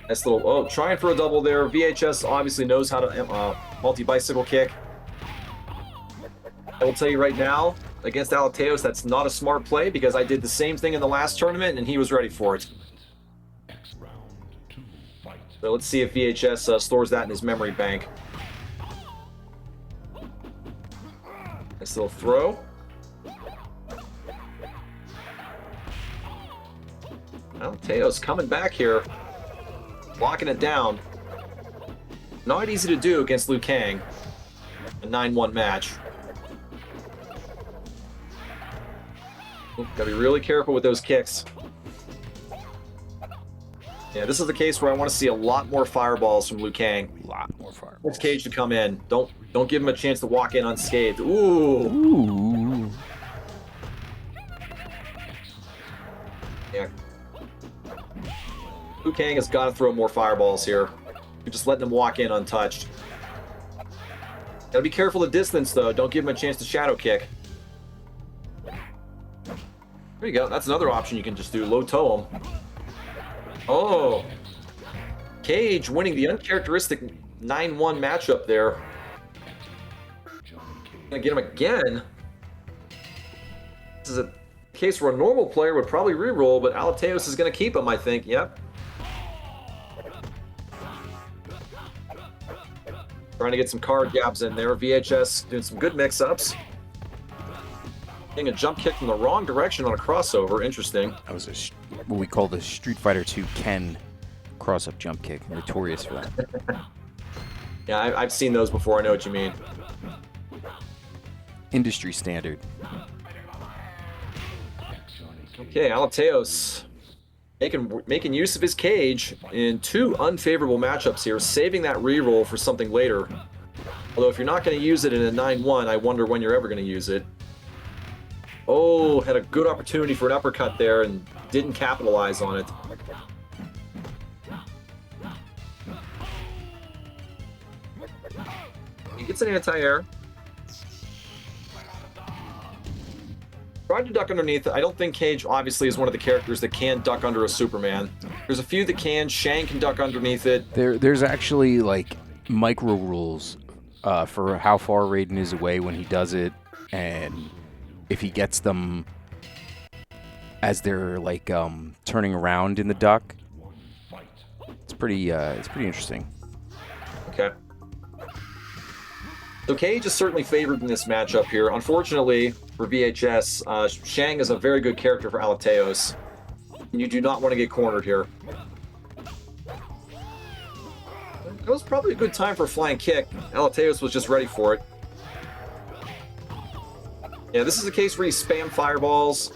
Nice little... Oh, trying for a double there. VHS obviously knows how to multi-bicycle kick. I will tell you right now, against Alateos, that's not a smart play because I did the same thing in the last tournament and he was ready for it. So let's see if VHS stores that in his memory bank. Nice little throw. Alateos coming back here. Locking it down. Not easy to do against Liu Kang. A 9-1 match. Gotta be really careful with those kicks. Yeah, this is the case where I want to see a lot more fireballs from Liu Kang. A lot more fireballs. Force Cage to come in. Don't give him a chance to walk in unscathed. Ooh. Ooh. Yeah. Liu Kang has got to throw more fireballs here. You're just letting him walk in untouched. Gotta be careful the distance, though. Don't give him a chance to shadow kick. There you go. That's another option you can just do. Low toe him. Oh. Cage winning the uncharacteristic 9-1 matchup there. Gonna get him again. This is a case where a normal player would probably reroll, but Alateos is gonna keep him, I think. Yep. Trying to get some card jabs in there. VHS doing some good mix-ups. Getting a jump kick from the wrong direction on a crossover. Interesting. That was what we call the Street Fighter II Ken cross-up jump kick. Notorious for that. Yeah, I've seen those before. I know what you mean. Industry standard. Okay, Alateos making use of his cage in 2 unfavorable matchups here, saving that reroll for something later. Although if you're not going to use it in a 9-1, I wonder when you're ever going to use it. Oh, had a good opportunity for an uppercut there and didn't capitalize on it. He gets an anti-air. Tried to duck underneath it. I don't think Cage obviously is one of the characters that can duck under a Superman. There's a few that can. Shang can duck underneath it. There's actually like micro rules for how far Raiden is away when he does it, and if he gets them as they're like turning around in the duck. It's pretty interesting. Okay. So Cage is certainly favored in this matchup here. Unfortunately for VHS, Shang is a very good character for Alateos. And you do not want to get cornered here. That was probably a good time for a flying kick. Alateos was just ready for it. Yeah, this is a case where you spam fireballs,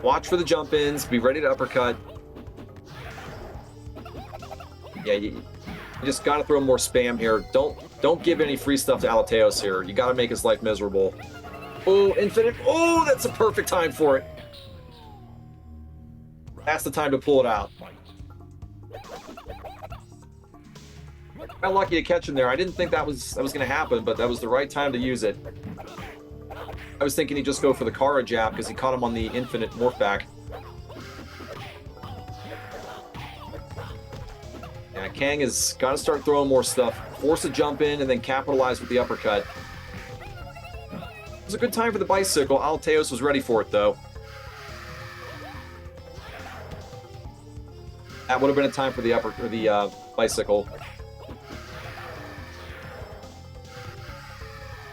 watch for the jump-ins, be ready to uppercut. Yeah, you just got to throw more spam here. Don't give any free stuff to Alateos here. You got to make his life miserable. Oh, infinite. Oh, that's a perfect time for it. That's the time to pull it out. Got lucky to catch him there. I didn't think that was going to happen, but that was the right time to use it. I was thinking he'd just go for the Kara jab because he caught him on the infinite morph back. Yeah, Kang has got to start throwing more stuff. Force a jump in and then capitalize with the uppercut. It was a good time for the bicycle. Alateos was ready for it, though. That would have been a time for the bicycle.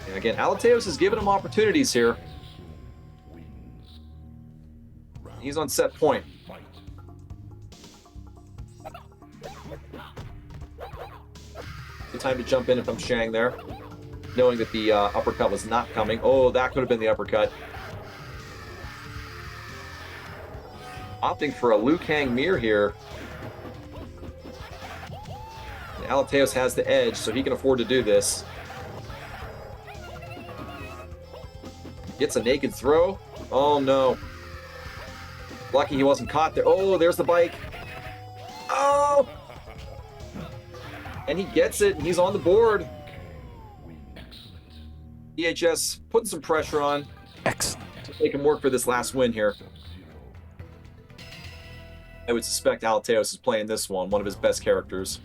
And again, Alateos has given him opportunities here. He's on set point. Good time to jump in if I'm Shang there, knowing that the uppercut was not coming. Oh, that could have been the uppercut. Opting for a Liu Kang mirror here. And Alateos has the edge, so he can afford to do this. Gets a naked throw. Oh, no. Lucky he wasn't caught there. Oh, there's the bike. Oh! And he gets it, and he's on the board. EHS putting some pressure on. Excellent. To make him work for this last win here. I would suspect Alateos is playing this one of his best characters.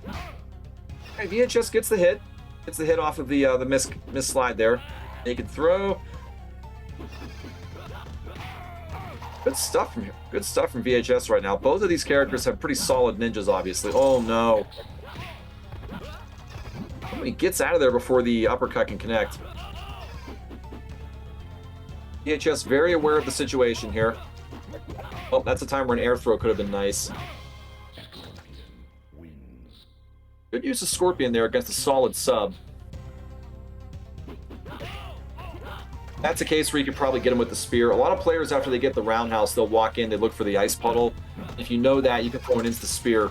Okay, VHS gets the hit. Gets the hit off of the miss slide there. Naked throw. Good stuff from here. Good stuff from VHS right now. Both of these characters have pretty solid ninjas, obviously. Oh no. He gets out of there before the uppercut can connect. VHS very aware of the situation here. Oh, that's a time where an air throw could have been nice. Good use of Scorpion there against a solid sub. That's a case where you could probably get him with the spear. A lot of players, after they get the roundhouse, they'll walk in, they look for the ice puddle. If you know that, you can throw an insta spear.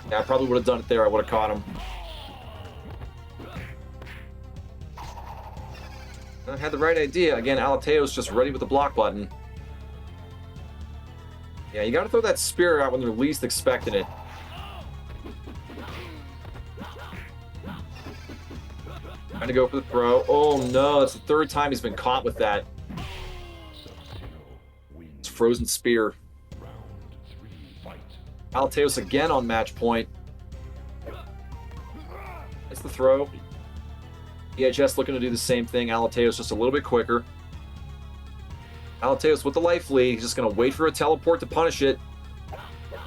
Yeah, I probably would have done it there. I would have caught him. I had the right idea. Again, Alateos just ready with the block button. Yeah, you got to throw that spear out when they're least expecting it. Trying to go for the throw. Oh no, that's the third time he's been caught with that. It's frozen spear. Alateos again on match point. It's the throw. EHS looking to do the same thing. Alateos just a little bit quicker. Alateos with the life lead. He's just going to wait for a teleport to punish it.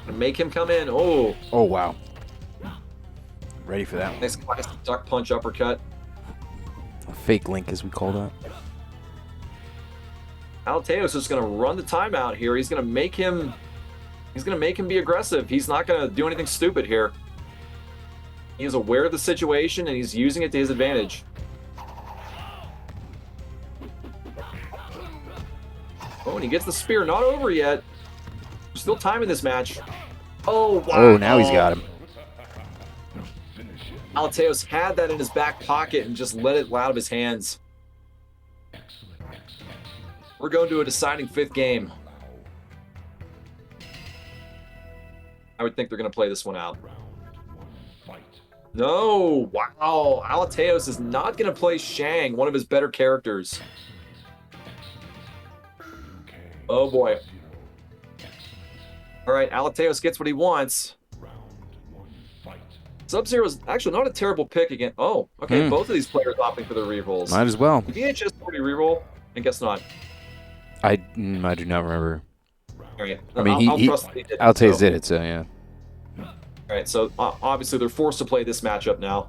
And make him come in. Oh. Oh, wow. Ready for that one. Nice classic duck punch uppercut. A fake link, as we call that. Alateos is going to run the timeout here. He's going to make him be aggressive. He's not going to do anything stupid here. He is aware of the situation, and he's using it to his advantage. Oh, and he gets the spear. Not over yet. There's still time in this match. Oh, wow. Oh, now he's got him. Alateos had that in his back pocket and just let it out of his hands. We're going to a deciding 5th game. I would think they're going to play this one out. No! Wow! Alateos is not going to play Shang, one of his better characters. Oh boy. Alright, Alateos gets what he wants. Sub-Zero's actually not a terrible pick again. Oh, okay, both of these players opting for the rerolls. Might as well. VHS 40 reroll? I guess not. I do not remember. Alright. I mean, Alateos did it, so yeah. Alright, so obviously they're forced to play this matchup now.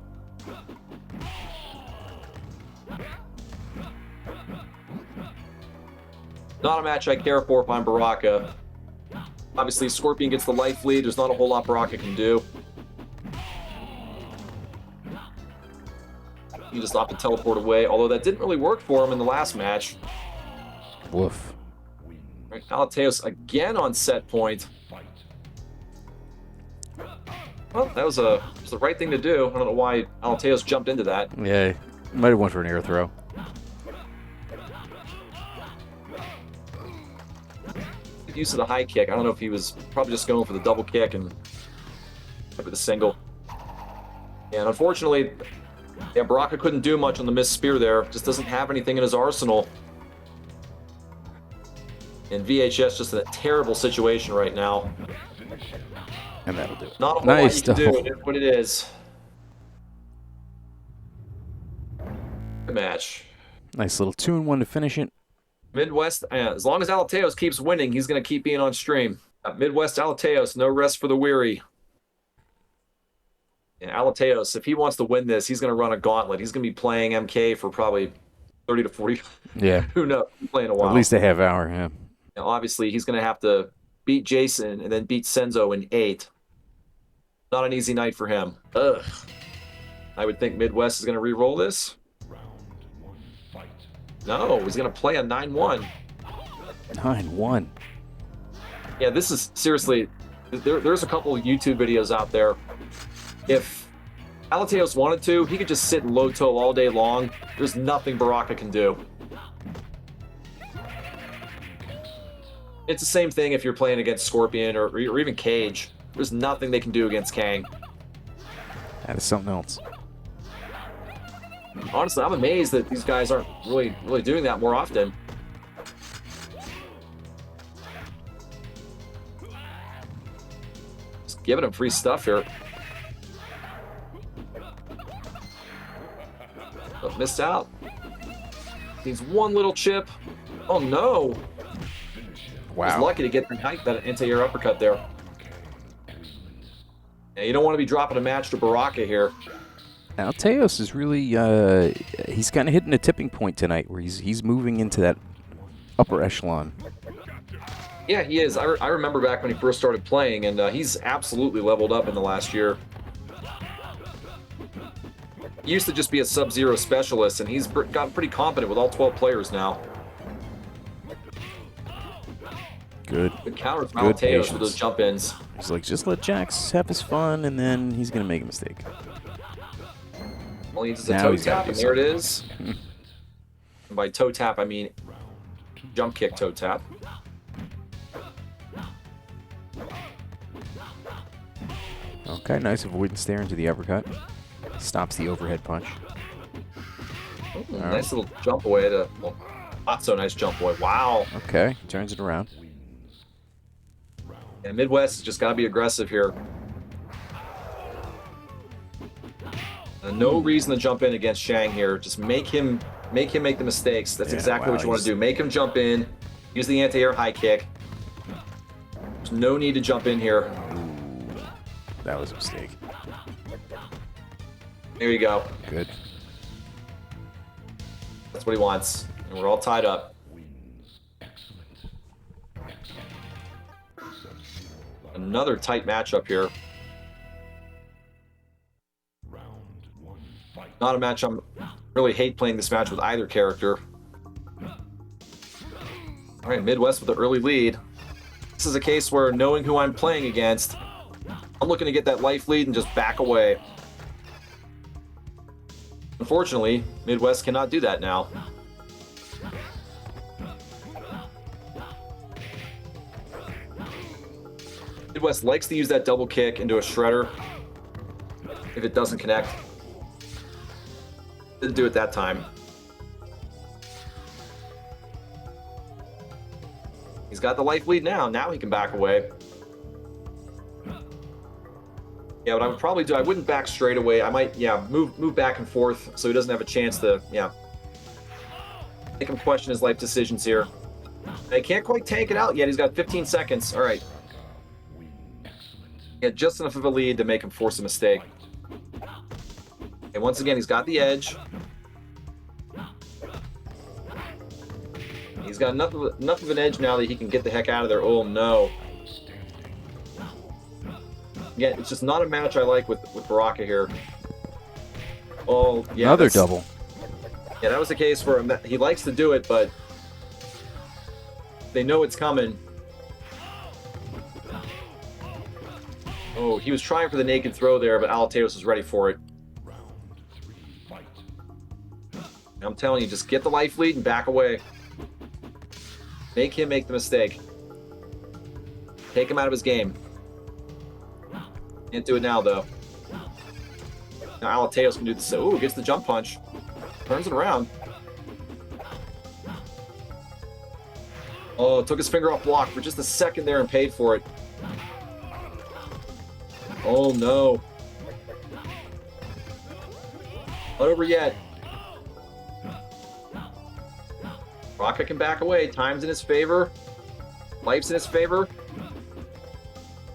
Not a match I care for if I'm Baraka. Obviously, Scorpion gets the life lead. There's not a whole lot Baraka can do. He just opted to teleport away, although that didn't really work for him in the last match. Woof. Right, Alateos again on set point. Well, that was the right thing to do. I don't know why Alateos jumped into that. Yeah, might have went for an air throw. Use of the high kick. I don't know if he was probably just going for the double kick and with the single. And unfortunately, yeah, Baraka couldn't do much on the missed spear there. Just doesn't have anything in his arsenal. And VHS just in a terrible situation right now. And that'll do it. Not a whole lot you can do. It is what it is. Good match. Nice little 2-1 to finish it. Midwest, as long as Alateos keeps winning, he's going to keep being on stream. Midwest Alateos, no rest for the weary. And Alateos, if he wants to win this, he's going to run a gauntlet. He's going to be playing MK for probably 30 to 40. Yeah. Who knows? Playing a while. At least a half hour, yeah. Now, obviously, he's going to have to beat Jason and then beat Senzo in 8. Not an easy night for him. Ugh. I would think Midwest is going to re-roll this. No, he's going to play a 9-1. 9-1. Yeah, this is seriously, there's a couple of YouTube videos out there. If Alateos wanted to, he could just sit in low toe all day long. There's nothing Baraka can do. It's the same thing if you're playing against Scorpion or even Cage. There's nothing they can do against Kang. That is something else. Honestly, I'm amazed that these guys aren't really doing that more often. Just giving him free stuff here. Oh, missed out. Needs one little chip. Oh no! Wow. He's lucky to get that anti-air uppercut there. Yeah, you don't want to be dropping a match to Baraka here. Alateos is really, he's kind of hitting a tipping point tonight where he's moving into that upper echelon. Yeah, he is. I remember back when he first started playing, and he's absolutely leveled up in the last year. He used to just be a Sub-Zero specialist, and he's gotten pretty competent with all 12 players now. Good. Good counters from Alateos with those jump-ins. He's like, just let Jax have his fun, and then he's going to make a mistake. All he needs is a toe tap, and there it is. And by toe tap, I mean jump kick toe tap. Okay, nice avoidance there into the uppercut. Stops the overhead punch. Ooh, nice little jump away to, well, not so nice jump away. Wow. Okay, turns it around. And Midwest has just got to be aggressive here. No reason to jump in against Shang here. Just make him make the mistakes. That's exactly what you want to do. Make him jump in. Use the anti-air high kick. There's no need to jump in here. Ooh, that was a mistake. There you go. Good. That's what he wants. And we're all tied up. Another tight matchup here. Not a match I'm really hate playing this match with either character. All right, Midwest with the early lead. This is a case where knowing who I'm playing against, I'm looking to get that life lead and just back away. Unfortunately, Midwest cannot do that now. Midwest likes to use that double kick into a shredder if it doesn't connect. Didn't do it that time. He's got the life lead now. Now he can back away. Yeah, what I would probably do, I wouldn't back straight away. I might, move back and forth so he doesn't have a chance to, make him question his life decisions here. He can't quite tank it out yet. He's got 15 seconds. All right. Yeah, just enough of a lead to make him force a mistake. And once again, he's got the edge. He's got enough of an edge now that he can get the heck out of there. Oh, no. Again, it's just not a match I like with Baraka here. Oh, yeah. Another double. Yeah, that was the case where he likes to do it, but they know it's coming. Oh, he was trying for the naked throw there, but Alateos was ready for it. I'm telling you, just get the life lead and back away. Make him make the mistake. Take him out of his game. Can't do it now, though. Now Alateos can do this. Ooh, gets the jump punch. Turns it around. Oh, took his finger off block for just a second there and paid for it. Oh, no. Not over yet. Rocket can back away. Time's in his favor. Life's in his favor.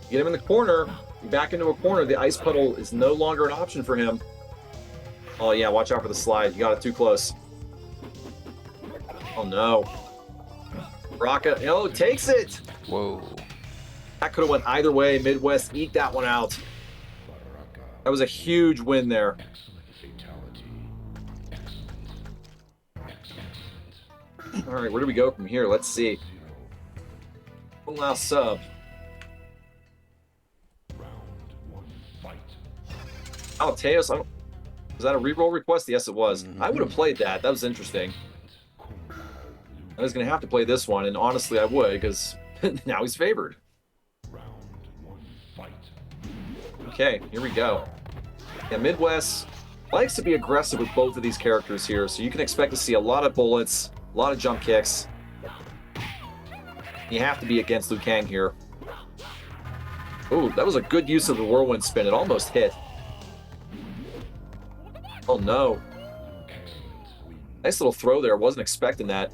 Get him in the corner. Back into a corner. The ice puddle is no longer an option for him. Oh, yeah. Watch out for the slide. You got it too close. Oh, no. Rocket. Oh, takes it. Whoa. That could have went either way. Midwest eked that one out. That was a huge win there. All right, where do we go from here? Let's see. One last sub. Alateos, was that a reroll request? Yes, it was. I would have played that. That was interesting. I was going to have to play this one, and honestly, I would, because now he's favored. Okay, here we go. Yeah, Midwest likes to be aggressive with both of these characters here, so you can expect to see a lot of bullets, a lot of jump kicks. You have to be against Liu Kang here. Ooh, that was a good use of the whirlwind spin. It almost hit. Oh, no. Nice little throw there. Wasn't expecting that.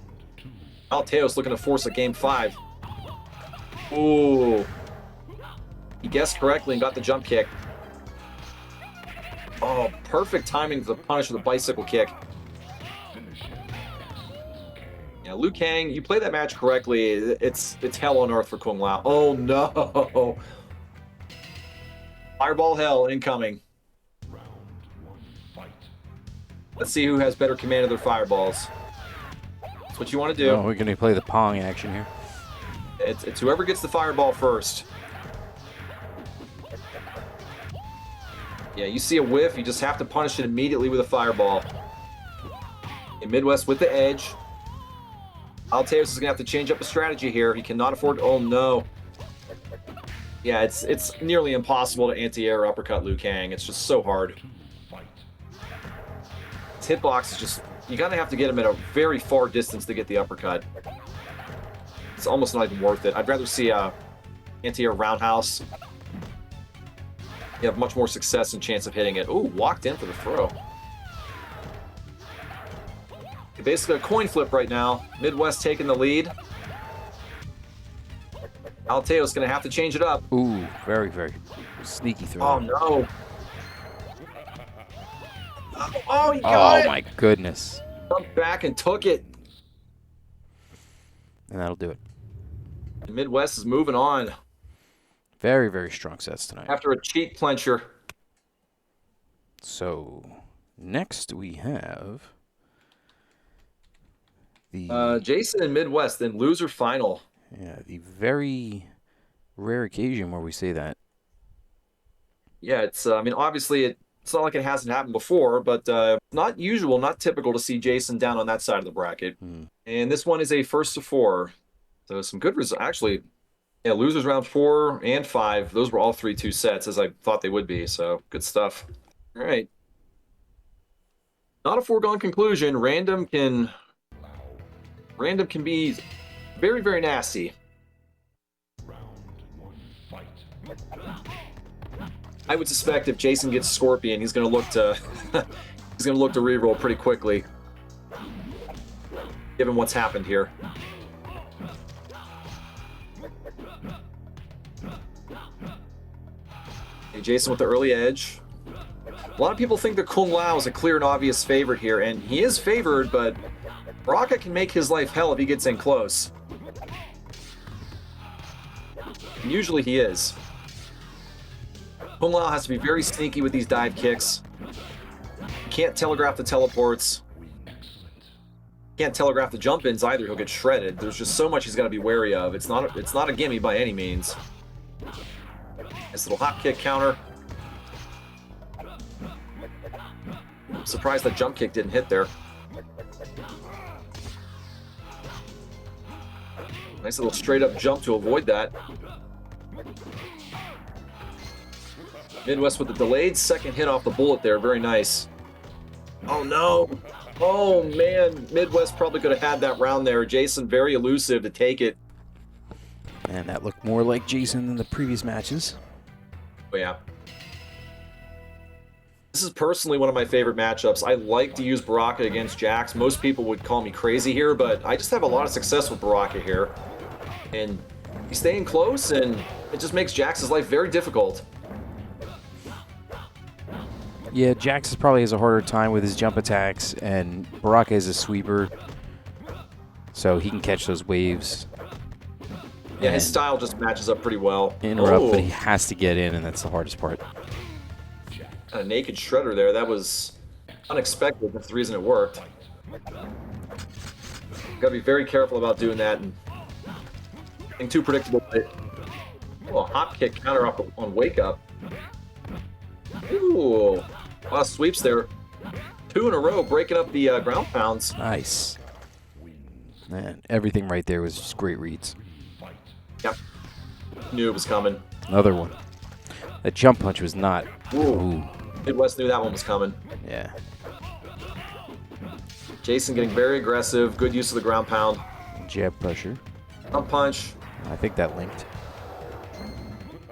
Alateos looking to force a game 5. Ooh. He guessed correctly and got the jump kick. Oh, perfect timing for the punish with a bicycle kick. Yeah, Liu Kang, you play that match correctly, it's hell on earth for Kung Lao. Oh, no. Fireball hell incoming. Let's see who has better command of their fireballs. That's what you want to do. Oh, we're going to play the Pong action here. It's whoever gets the fireball first. Yeah, you see a whiff, you just have to punish it immediately with a fireball. In Midwest with the edge. Alateos is going to have to change up the strategy here. He cannot afford... Oh, no. Yeah, it's nearly impossible to anti-air uppercut Liu Kang. It's just so hard. His hitbox is just... You gotta have to get him at a very far distance to get the uppercut. It's almost not even worth it. I'd rather see a anti-air roundhouse. You have much more success and chance of hitting it. Ooh, walked in for the throw. Basically a coin flip right now. Midwest taking the lead. Alateos going to have to change it up. Ooh, very, very sneaky throw. Oh, no. Oh, he got Oh it! my goodness. Jumped back and took it. And that'll do it. The Midwest is moving on Very, very strong sets tonight. after a cheap clincher. So, next we have the Jason and Midwest in loser final. the very rare occasion where we say that. Yeah, it's. I mean, obviously, it's not like it hasn't happened before, but not usual, not typical to see Jason down on that side of the bracket. And this one is a first to 4, so some good results. Actually, yeah, losers round 4 and 5. Those were all 3-2 sets, as I thought they would be. So good stuff. All right. Not a foregone conclusion. Random can be very, very nasty. I would suspect if Jason gets Scorpion, he's going to look to reroll pretty quickly, given what's happened here. Okay, Jason with the early edge. A lot of people think that Kung Lao is a clear and obvious favorite here, and he is favored, but Baraka can make his life hell if he gets in close. And usually he is. Kung Lao has to be very sneaky with these dive kicks. Can't telegraph the teleports. Can't telegraph the jump-ins either. He'll get shredded. There's just so much he's got to be wary of. It's not a gimme by any means. Nice little hop kick counter. I'm surprised that jump kick didn't hit there. Nice little straight-up jump to avoid that. Midwest with the delayed second hit off the bullet there. Very nice. Oh, no. Oh, man. Midwest probably could have had that round there. Jason very elusive to take it. And that looked more like Jason than the previous matches. Oh, yeah. This is personally one of my favorite matchups. I like to use Baraka against Jax. Most people would call me crazy here, but I just have a lot of success with Baraka here. And he's staying close, and it just makes Jax's life very difficult. Yeah, Jax probably has a harder time with his jump attacks, and Baraka is a sweeper, so he can catch those waves. Yeah, his style just matches up pretty well. Interrupt, but he has to get in, and that's the hardest part. A naked shredder there. That was unexpected. That's the reason it worked. Gotta be very careful about doing that. And being too predictable. Oh, a hop kick counter off on wake up. Ooh, a lot of sweeps there. 2 in a row, breaking up the ground pounds. Nice. Man, everything right there was just great reads. Yep. Knew it was coming. Another one. That jump punch was not. Ooh. Midwest knew that one was coming. Yeah. Jason getting very aggressive. Good use of the ground pound. Jab pressure. Jump punch. I think that linked.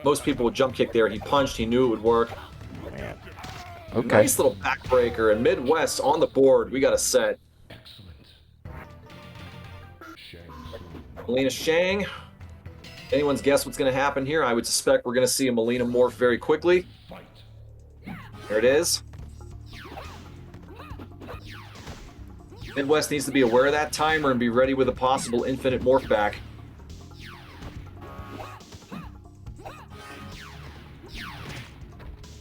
Most people would jump kick there. He punched. He knew it would work. Man. Okay. Nice little backbreaker. And Midwest on the board. We got a set. Melina Shang. Anyone's guess what's going to happen here? I would suspect we're going to see a Melina morph very quickly. There it is. Midwest needs to be aware of that timer and be ready with a possible infinite morph back.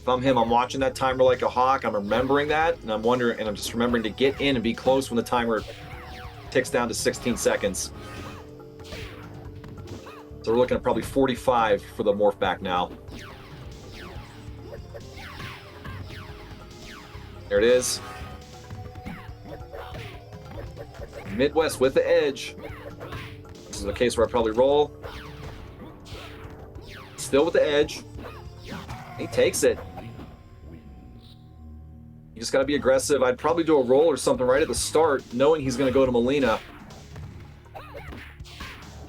If I'm him, I'm watching that timer like a hawk. I'm remembering that, and I'm just remembering to get in and be close when the timer ticks down to 16 seconds. So we're looking at probably 45 for the morph back now. There it is. Midwest with the edge. This is a case where I probably roll. Still with the edge. He takes it. You just got to be aggressive. I'd probably do a roll or something right at the start, knowing he's going to go to Melina.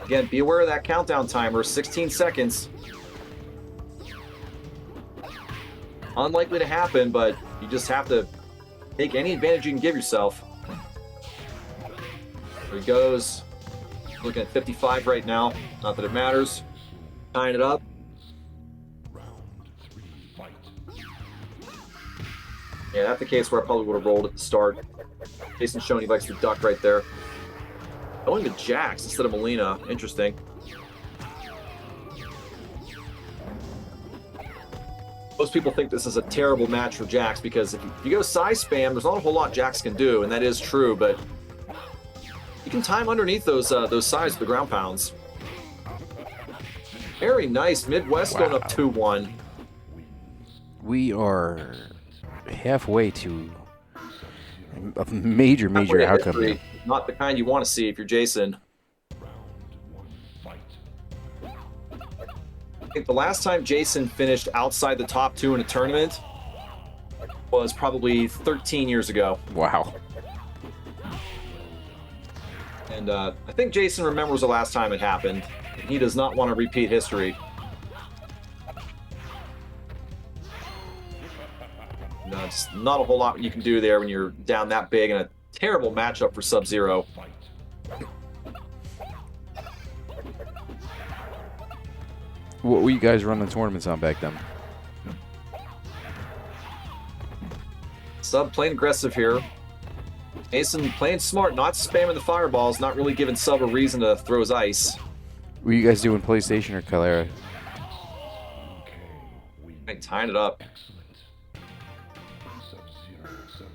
Again, be aware of that countdown timer, 16 seconds. Unlikely to happen, but you just have to take any advantage you can give yourself. There he goes. Looking at 55 right now. Not that it matters. Tying it up. Yeah, that's the case where I probably would have rolled at the start. Jason's showing he likes to duck right there. Going to Jax instead of Melina. Interesting. Most people think this is a terrible match for Jax because if you go size spam, there's not a whole lot Jax can do, and that is true, but you can time underneath those sides of the ground pounds. Very nice. Midwest going up 2-1. We are halfway to a major outcome here. Not the kind you want to see if you're Jason. I think the last time Jason finished outside the top 2 in a tournament was probably 13 years ago. Wow. And I think Jason remembers the last time it happened. He does not want to repeat history. No, it's not a whole lot you can do there when you're down that big in a terrible matchup for Sub-Zero. What were you guys running tournaments on back then? Sub playing aggressive here. Jason playing smart, not spamming the fireballs, not really giving Sub a reason to throw his ice. Were you guys doing PlayStation or Calera? Tying it up.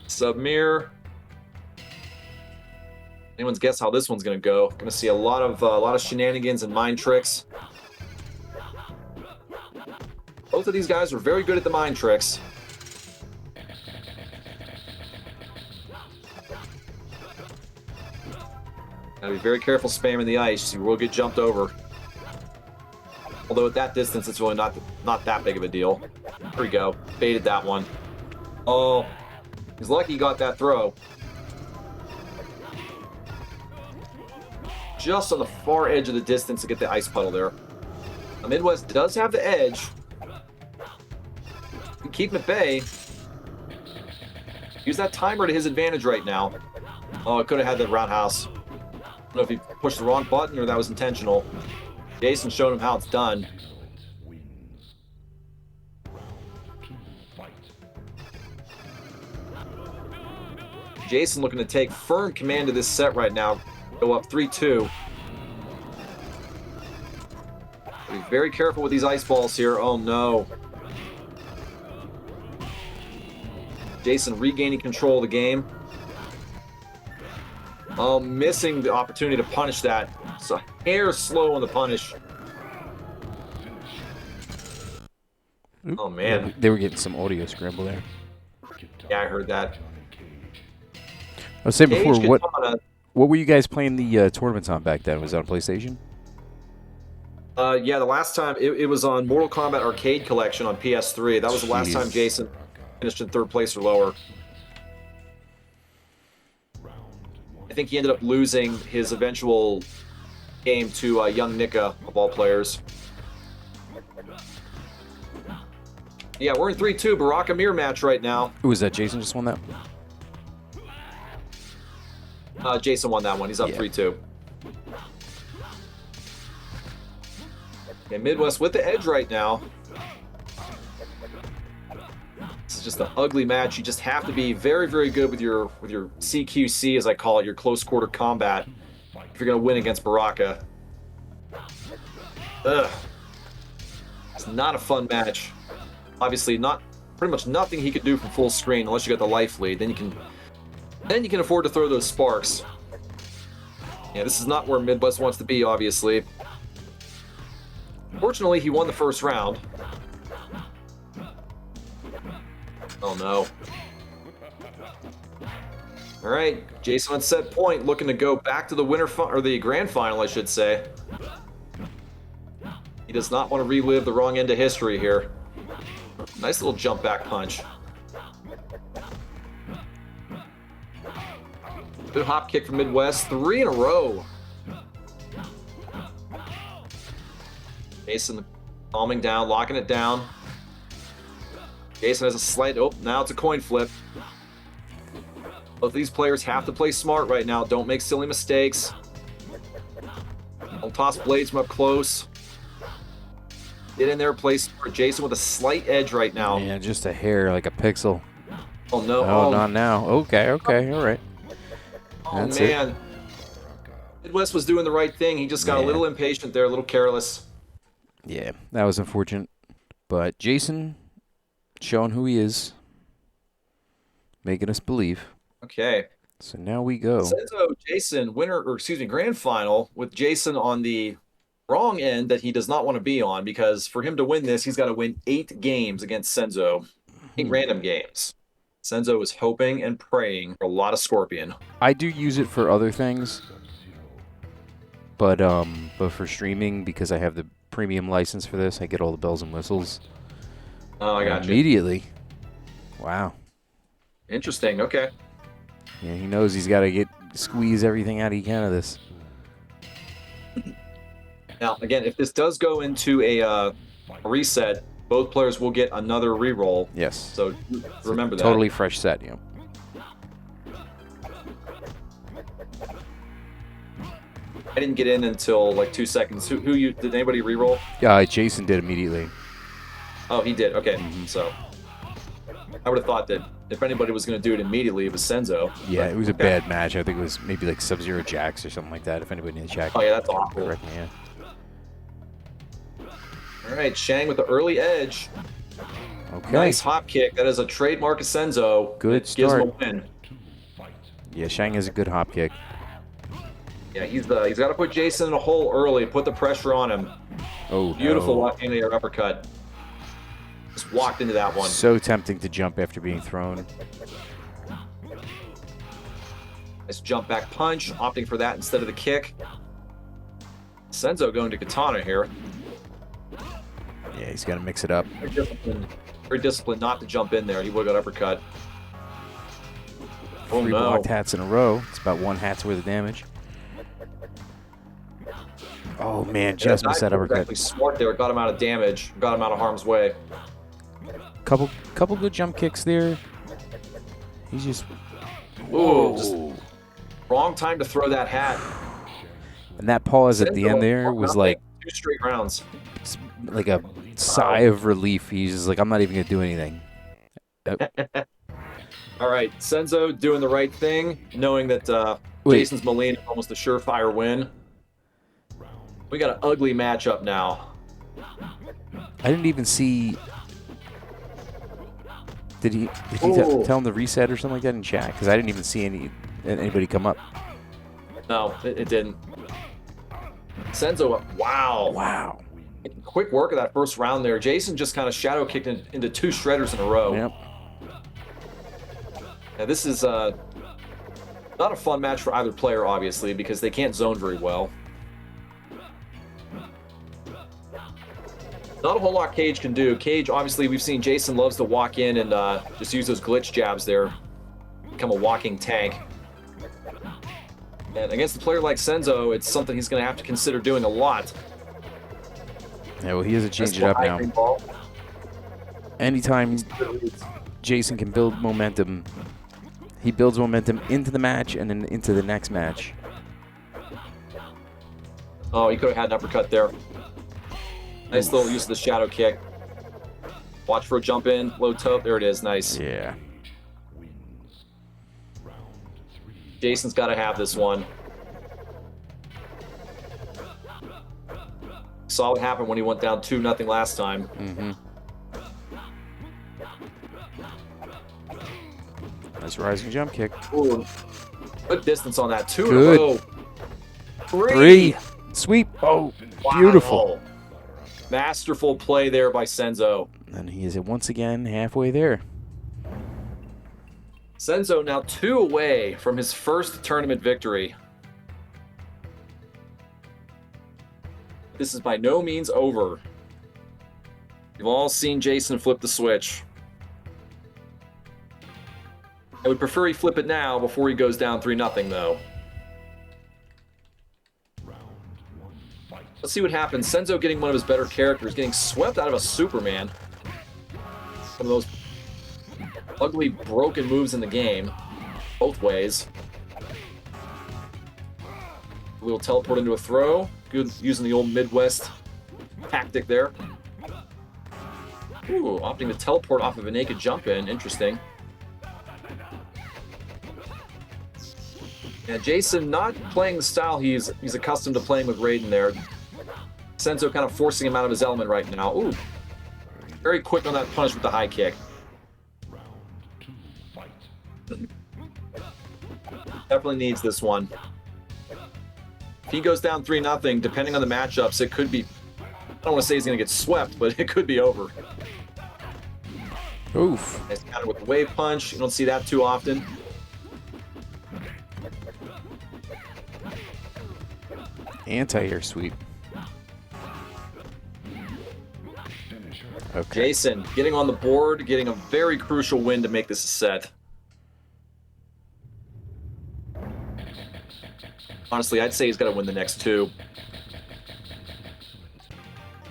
Submir. Anyone's guess how this one's gonna go? Gonna see a lot of shenanigans and mind tricks. Both of these guys are very good at the mind tricks. Gotta be very careful spamming the ice. You will get jumped over. Although at that distance, it's really not that big of a deal. There we go. Baited that one. Oh, he's lucky he got that throw. Just on the far edge of the distance to get the ice puddle there. The Midwest does have the edge. Keep him at bay. Use that timer to his advantage right now. Oh, it could have had the roundhouse. I don't know if he pushed the wrong button or that was intentional. Jason showed him how it's done. Jason looking to take firm command of this set right now. Go up 3-2. Be very careful with these ice balls here. Oh no. Jason regaining control of the game. Oh, missing the opportunity to punish that. It's a hair slow on the punish. Oop. Oh, man. Yeah, they were getting some audio scramble there. Yeah, I heard that. I was saying before, Cage Katana. what were you guys playing the tournaments on back then? Was that on PlayStation? Yeah, the last time, it was on Mortal Kombat Arcade Collection on PS3. That was the last time Jason finished in 3rd place or lower. I think he ended up losing his eventual game to young Nika, of all players. Yeah, we're in 3-2, Baraka Mir match right now. Who was that? Jason just won that? Jason won that one. He's up 3-2. Okay, Midwest with the edge right now. This is just an ugly match. You just have to be very, very good with your CQC, as I call it, your close quarter combat, if you're going to win against Baraka. Ugh. It's not a fun match. Obviously, pretty much nothing he could do from full screen unless you got the life lead. Then you can afford to throw those sparks. Yeah, this is not where Midwest wants to be, obviously. Fortunately, he won the first round. Oh no. All right, Jason on set point, looking to go back to the or the grand final, I should say. He does not want to relive the wrong end of history here. Nice little jump back punch. Good hop kick from Midwest, 3 in a row. Jason calming down, locking it down. Jason has a slight, now it's a coin flip. Both of these players have to play smart right now. Don't make silly mistakes. Don't toss blades from up close. Get in there, play smart. Jason with a slight edge right now. Yeah, just a hair, like a pixel. Oh, no. Oh, not now. Okay, okay, all right. Oh, That's it. man. Midwest was doing the right thing. He just got a Yeah. little impatient there, a little careless. Yeah, that was unfortunate. But Jason showing who he is, making us believe. Okay. So now we go. Senzo, Jason, grand final with Jason on the wrong end that he does not want to be on, because for him to win this, he's got to win 8 games against Senzo, 8 random games. Senzo is hoping and praying for a lot of Scorpion. I do use it for other things, but for streaming, because I have the premium license for this, I get all the bells and whistles. Oh, I got you. Immediately. Wow. Interesting. Okay. Yeah, he knows he's got to squeeze everything out he can of this. Now, again, if this does go into a reset, both players will get another reroll. Yes. So remember that. Totally fresh set, I didn't get in until like 2 seconds. Did anybody reroll? Yeah, Jason did immediately. Oh, he did. Okay. So I would have thought that if anybody was going to do it immediately, it was Senzo. Yeah, But, it was a okay. bad match. I think it was maybe like Sub-Zero Jax or something like that, if anybody needs to check. Oh, yeah, that's awful. Correct me, yeah. All right, Shang with the early edge. Okay. Nice hop kick. That is a trademark of Senzo. Good It gives him a start. win. Yeah, Shang has a good hop kick. Yeah, he's got to put Jason in a hole early, put the pressure on him. Oh, Beautiful no. walking air uppercut. Just walked into that one. So tempting to jump after being thrown. Nice jump back punch, opting for that instead of the kick. Senzo going to Katana here. Yeah, he's got to mix it up. Very disciplined not to jump in there. He would have got uppercut. Oh, 3 no. blocked hats in a row. It's about 1 hat's worth of damage. Oh, man, just missed that uppercut. Actually smart there. Got him out of damage. Got him out of harm's way. Couple good jump kicks there. He's just... Ooh, just wrong time to throw that hat. And that pause at the Senzo end there was like 2 straight rounds. a sigh of relief. He's just like, I'm not even going to do anything. All right, Senzo doing the right thing, knowing that Jason's Moline is almost a surefire win. We got an ugly matchup now. I didn't even see... Did he tell him to reset or something like that in chat? Because I didn't even see anybody come up. No, it didn't. Senzo, wow. Wow. Quick work of that first round there. Jason just kind of shadow kicked into 2 shredders in a row. Yep. Now, this is not a fun match for either player, obviously, because they can't zone very well. Not a whole lot Cage can do. Cage, obviously, we've seen Jason loves to walk in and just use those glitch jabs there. Become a walking tank. And against a player like Senzo, it's something he's going to have to consider doing a lot. Yeah, well, he has to change it up now. Anytime Jason can build momentum, he builds momentum into the match and then into the next match. Oh, he could have had an uppercut there. Nice little use of the shadow kick. Watch for a jump in, low toe. There it is, nice. Yeah. Jason's got to have this one. Saw what happened when he went down 2-0 last time. Mm-hmm. Nice rising jump kick. Ooh. Good distance on that. 2 Good. in a row. 3. Sweep. Oh, Wow. beautiful. Masterful play there by Senzo. And he is once again halfway there. Senzo now 2 away from his first tournament victory. This is by no means over. You've all seen Jason flip the switch. I would prefer he flip it now before he goes down 3-0, though. Let's see what happens. Senzo getting one of his better characters, getting swept out of a Superman. One of those ugly, broken moves in the game. Both ways. A little teleport into a throw. Good, using the old Midwest tactic there. Ooh, opting to teleport off of a naked jump in. Interesting. And Jason not playing the style he's accustomed to playing with Raiden there. Senzo kind of forcing him out of his element right now. Ooh. Very quick on that punish with the high kick. Definitely needs this one. If he goes down 3-0, depending on the matchups, it could be... I don't want to say he's going to get swept, but it could be over. Oof. Nice counter with the wave punch. You don't see that too often. Anti-air sweep. Okay. Jason getting on the board, getting a very crucial win to make this a set. Honestly, I'd say he's got to win the next two.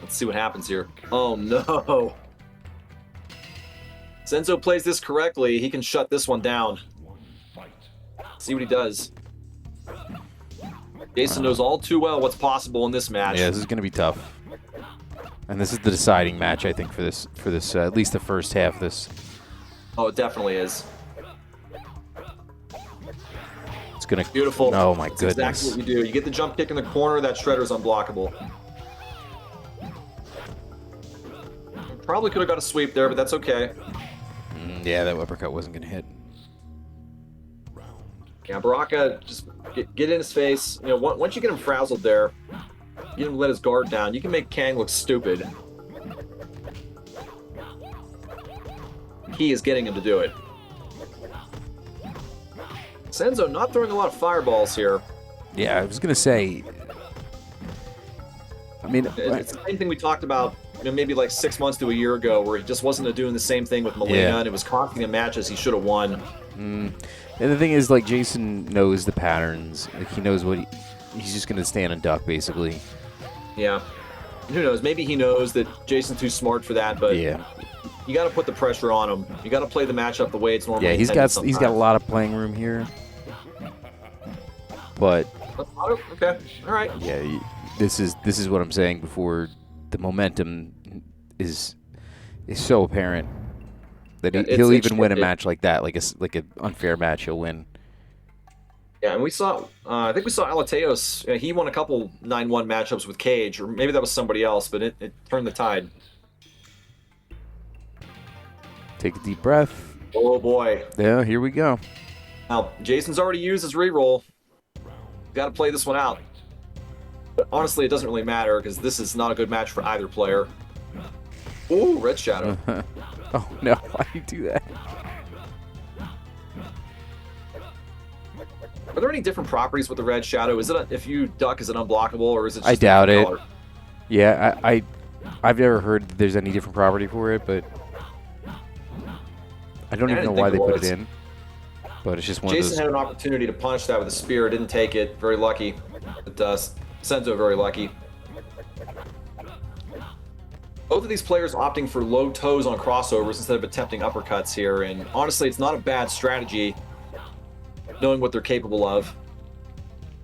Let's see what happens here. Oh, no. Senzo plays this correctly. He can shut this one down. See what he does. Jason knows all too well what's possible in this match. Yeah, this is going to be tough. And this is the deciding match, I think, for this at least the first half of this. Oh, it definitely is. It's going to... Beautiful. Oh, my That's goodness. exactly what you do. You get the jump kick in the corner, that Shredder's unblockable. Probably could have got a sweep there, but that's okay. Yeah, that uppercut wasn't going to hit. Yeah, Baraka, just get in his face. You know, once you get him frazzled there, you can let his guard down. You can make Kang look stupid. Key is getting him to do it. Senzo not throwing a lot of fireballs here. Yeah, I was going to say... I mean... It's the same thing we talked about, you know, maybe like 6 months to a year ago, where he just wasn't doing the same thing with Molina, and it was costing him matches he should have won. And the thing is, like, Jason knows the patterns. Like, he knows what he's just going to stand and duck, basically. Yeah. And who knows? Maybe he knows that Jason's too smart for that, but Yeah. you got to put the pressure on him. You got to play the matchup the way it's normally Yeah, he's intended got a lot of playing room here. But okay. All right. yeah, this is what I'm saying before. The momentum is so apparent that he'll even win a match like that, like an unfair match. He'll win. Yeah, and we saw, I think we saw Alateos. He won a couple 9-1 matchups with Cage, or maybe that was somebody else, but it turned the tide. Take a deep breath. Oh boy. Yeah, here we go. Now, Jason's already used his reroll. Got to play this one out. But honestly, it doesn't really matter because this is not a good match for either player. Ooh, Red Shadow. Oh no, why do you do that? Are there any different properties with the Red Shadow? Is it if you duck, is it unblockable, or is it just I doubt it. color? Yeah, I've never heard that there's any different property for it, but I don't even know why they put it in. But it's just one Jason of those. had an opportunity to punish that with a spear, didn't take it. Very lucky. But Senzo very lucky. Both of these players opting for low toes on crossovers instead of attempting uppercuts here, and honestly, it's not a bad strategy, knowing what they're capable of.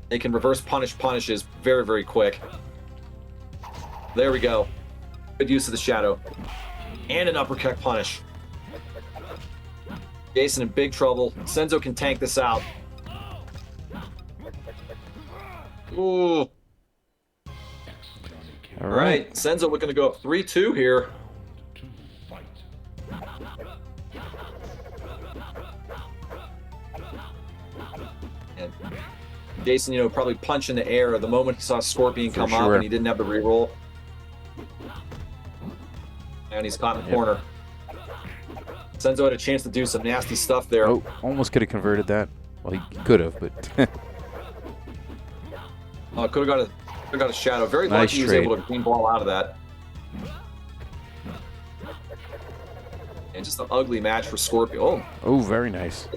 They can reverse punish punishes very, very quick. There we go. Good use of the shadow. And an uppercut punish. Jason in big trouble. Senzo can tank this out. Ooh. All right. Senzo looking to go up 3-2 here. And Jason, you know, probably punch in the air the moment he saw Scorpion come up and he didn't have the reroll. And he's caught in the corner. Senzo had a chance to do some nasty stuff there. Oh, almost could have converted that. Well, he could have, but could have got a shadow. Very nice lucky he was able to green ball out of that. And just an ugly match for Scorpion. Oh, very nice.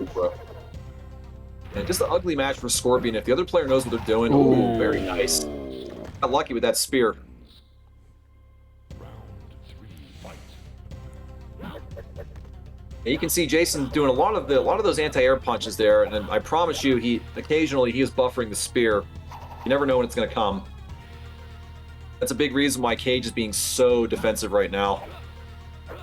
And just an ugly match for Scorpion. If the other player knows what they're doing, ooh, very nice. Got lucky with that spear. And you can see Jason doing a lot of those anti-air punches there, and I promise you, he occasionally is buffering the spear. You never know when it's going to come. That's a big reason why Cage is being so defensive right now. You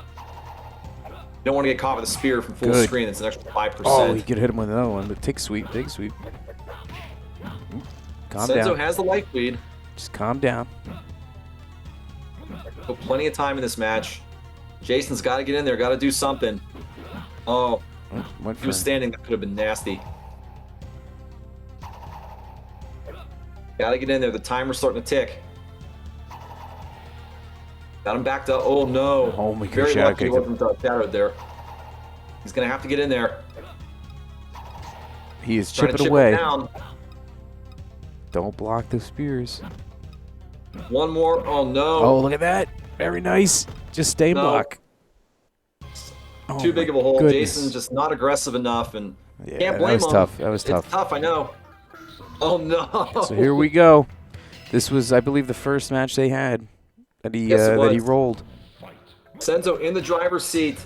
don't want to get caught with a spear from full screen. It's an extra 5%. Oh, he could hit him with another one, but take sweep, take sweep. Calm Senzo down. has the life lead. Just calm down. Got plenty of time in this match. Jason's got to get in there. Got to do something. Oh, Went he was for standing. That could have been nasty. Got to get in there. The timer's starting to tick. Got him backed up. Oh, no. Oh, my God. Very Shadow lucky he kicked him. wasn't shadowed there. He's going to have to get in there. He is Trying to chipping chip away. him down. Don't block the spears. One more. Oh, no. Oh, look at that. Very nice. Just stay in No. block. Oh, Too big of a hole. goodness. Jason just not aggressive enough, and Yeah, can't blame that was him. tough. That was tough. It's tough, I know. Oh, no. So here we go. This was, I believe, the first match they had that he Yes, it that he was. rolled. Senzo in the driver's seat.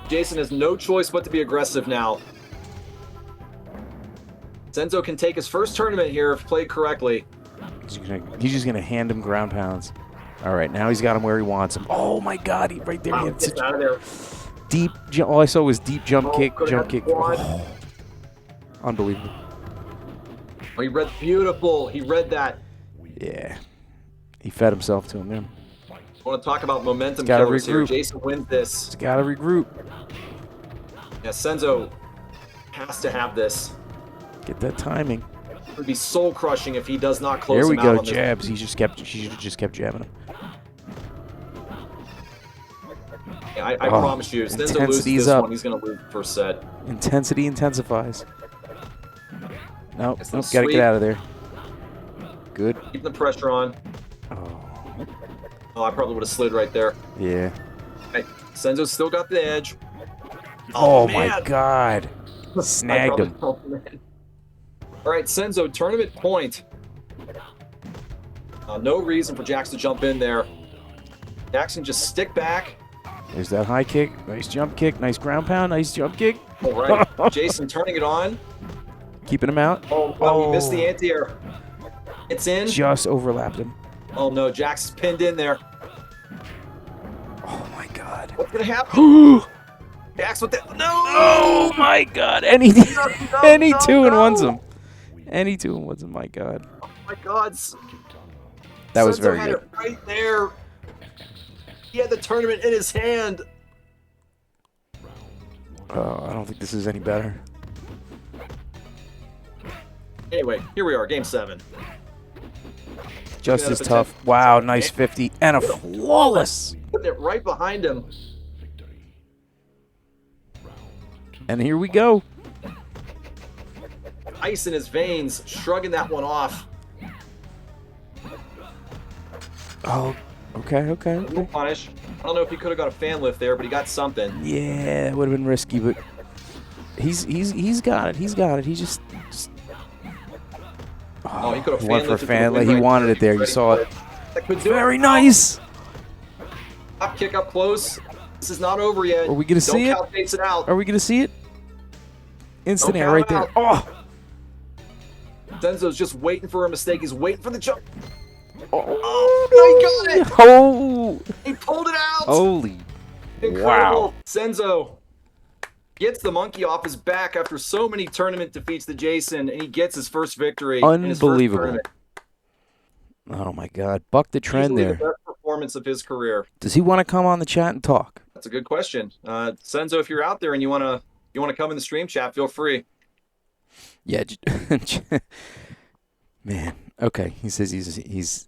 Jason has no choice but to be aggressive now. Senzo can take his first tournament here if played correctly. He's just gonna hand him ground pounds. All right, now he's got him where he wants him. Oh my God, he right there. He had Get such out of there. deep jump. All I saw was deep jump kick, could've jump had kick. quad. Oh, unbelievable. Oh, he read beautiful. He read that. Yeah, he fed himself to him. Man, I want to talk about momentum Gotta killers here. regroup. Jason wins this. he's got to regroup. Yeah, Senzo has to have this. Get that timing. It would be soul crushing if he does not close There we him out go. on this. Jabs. He just kept jabbing him. Yeah, I Oh, promise you, if Senzo loses intensity's this up. one, he's going to lose the first set. Intensity intensifies. Nope, It's nope, the gotta sweep. get out of there. Good. Keeping the pressure on. Oh, Oh, I probably would have slid right there. yeah. Hey, Senzo's still got the edge. Oh, man. my God. I Snagged probably- him. oh, man. All right, Senzo, tournament point. No reason for Jax to jump in there. Jackson, just stick back. There's that high kick. Nice jump kick. Nice ground pound. Nice jump kick. All right, Jason turning it on. Keeping him out. Oh, no, he missed the anti-air. It's in. Just overlapped him. Oh, no, Jax is pinned in there. Oh, my God. What's going to happen? Oh, Jax with that. No! my God. Any no, two and no. one's him. Any two and one's him. My God. Oh, my God. That was Senzo very had good. it right there. He had the tournament in his hand. Oh, I don't think this is any better. Anyway, here we are, game 7. Just that as up a tough. 10. Wow, nice 50. And a flawless. Putting it right behind him. And here we go. Ice in his veins, shrugging that one off. Oh, okay. No punish. I don't know if he could have got a fan lift there, but he got something. Yeah, it would have been risky, but he's got it. He's got it. He just Oh, he could have went fan for lifted. fan. He wanted it there. You saw it. That could do Very it. nice. Top kick up close. This is not over yet. Are we gonna see it? Don't count face it out. Are we gonna see it? Instant Don't air count right there. out. Oh, Senzo's just waiting for a mistake. He's waiting for the jump. oh, he got it. Oh, He pulled it out. holy! Incredible. Wow. Senzo gets the monkey off his back after so many tournament defeats to Jason, and he gets his first victory. In his first Unbelievable. tournament. Oh my God, buck the trend Easily there. the best performance of his career. Does he want to come on the chat and talk? That's a good question. Senzo, if you're out there and you wanna come in the stream chat, feel free. Yeah, man. Okay, he says he's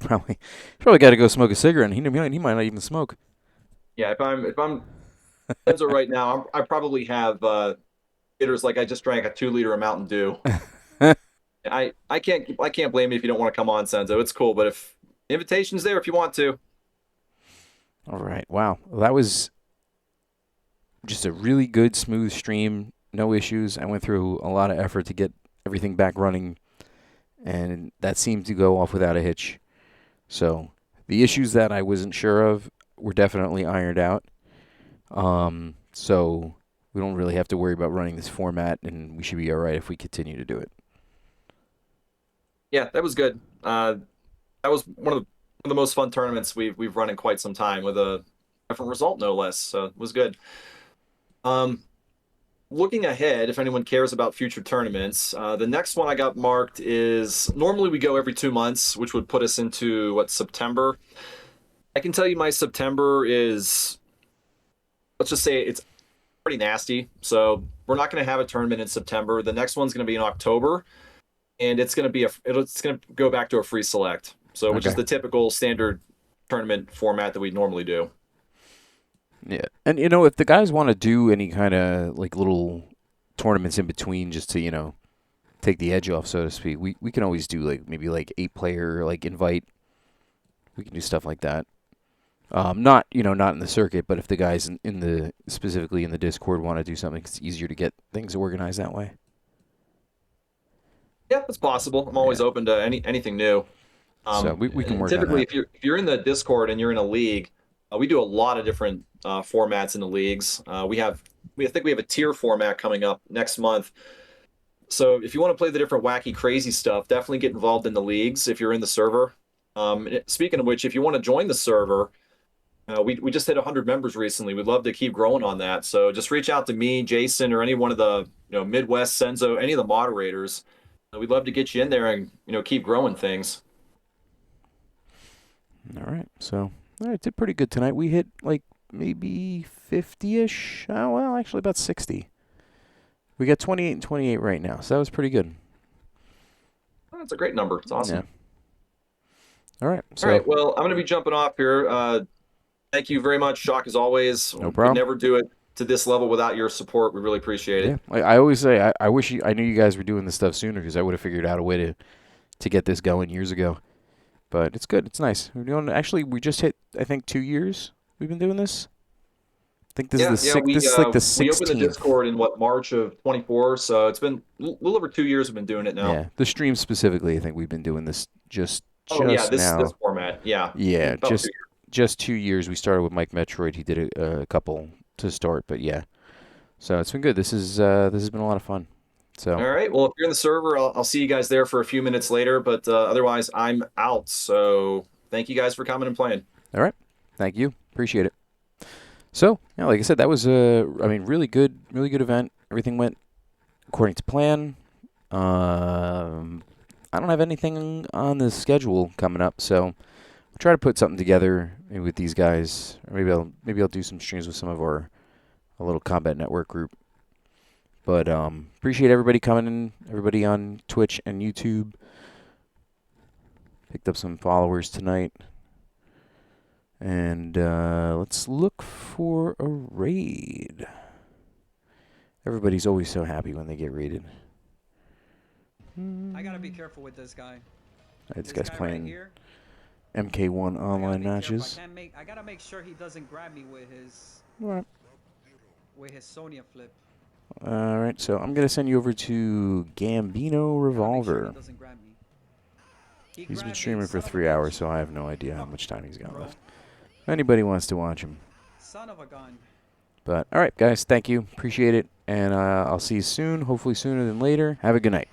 probably got to go smoke a cigarette. And he might not even smoke. Yeah, if I'm Senzo right now, I probably have hitters like I just drank a 2-liter of Mountain Dew. I can't blame you if you don't want to come on, Senzo. It's cool, but if invitation's there if you want to. All right. Wow. Well, that was just a really good, smooth stream. No issues. I went through a lot of effort to get everything back running, and that seemed to go off without a hitch. So the issues that I wasn't sure of were definitely ironed out. So we don't really have to worry about running this format, and we should be all right if we continue to do it. Yeah, that was good. That was one of the most fun tournaments we've run in quite some time with a different result, no less. So it was good. looking ahead, if anyone cares about future tournaments, the next one I got marked is normally we go every 2 months, which would put us into what, September. I can tell you my September is, let's just say it's pretty nasty. So we're not going to have a tournament in September. The next one's going to be in October, and it's going to be it's going to go back to a free select. So which is Okay. the typical standard tournament format that we normally do. Yeah. And, you know, if the guys want to do any kind of, like, little tournaments in between just to, you know, take the edge off, so to speak, we can always do, like, maybe, like, 8-player, like, invite. We can do stuff like that. Not, you know, not in the circuit, but if the guys in the, specifically in the Discord, want to do something, it's easier to get things organized that way. Yeah, it's possible. I'm always Yeah. open to anything new. So we can And work on typically, that. if you're in the Discord and you're in a league, we do a lot of different formats in the leagues. I think we have a tier format coming up next month. So if you want to play the different wacky, crazy stuff, definitely get involved in the leagues if you're in the server. Speaking of which, if you want to join the server, we just hit 100 members recently. We'd love to keep growing on that. So just reach out to me, Jason, or any one of the Midwest, Senzo, any of the moderators. We'd love to get you in there and keep growing things. All right. So, all right, did pretty good tonight. We hit, like, maybe 50-ish. Oh, well, actually about 60. We got 28 and 28 right now, so that was pretty good. That's a great number. It's awesome. Yeah. All right. All So, right. Well, I'm going to be jumping off here. Thank you very much, Shock, as always. no Could problem. never do it to this level without your support. We really appreciate Yeah. it. I always say I wish I knew you guys were doing this stuff sooner, because I would have figured out a way to get this going years ago. But it's good. It's nice. We're doing, actually, we just hit, I think, 2 years we've been doing this. I think this is Yeah, the yeah. sixth. This is like the We opened the 16th. Discord in what, March of 24, so it's been a little over 2 years we've been doing it now. Yeah, the stream specifically, I think we've been doing this just Oh yeah, just this now. format. Yeah, Yeah, about 2 years. just 2 years. We started with Mike Metroid. He did a couple to start, but yeah. So it's been good. This has been a lot of fun. So, All right. Well, if you're in the server, I'll see you guys there for a few minutes later. But otherwise, I'm out. So thank you guys for coming and playing. all right. Thank you. Appreciate it. So, yeah, like I said, that was I mean, really good event. Everything went according to plan. I don't have anything on the schedule coming up, so I'll try to put something together maybe with these guys, or maybe I'll do some streams with some of a little Combat Network group. But appreciate everybody coming in, everybody on Twitch and YouTube. Picked up some followers tonight. And let's look for a raid. Everybody's always so happy when they get raided. I gotta be careful with this guy. This guy's guy playing right here. MK1 I gotta online be careful. matches. I gotta make sure he doesn't grab me with Alright. his Sonya flip. Alright, so I'm going to send you over to Gambino Gotta make sure Revolver. he doesn't grab me. He's grabbed been me, streaming for son of a 3 bitch. hours, so I have no idea how much time he's got Bro. left. If anybody wants to watch him. Son of a gun. But, alright, guys, thank you. Appreciate it. And I'll see you soon, hopefully sooner than later. Have a good night.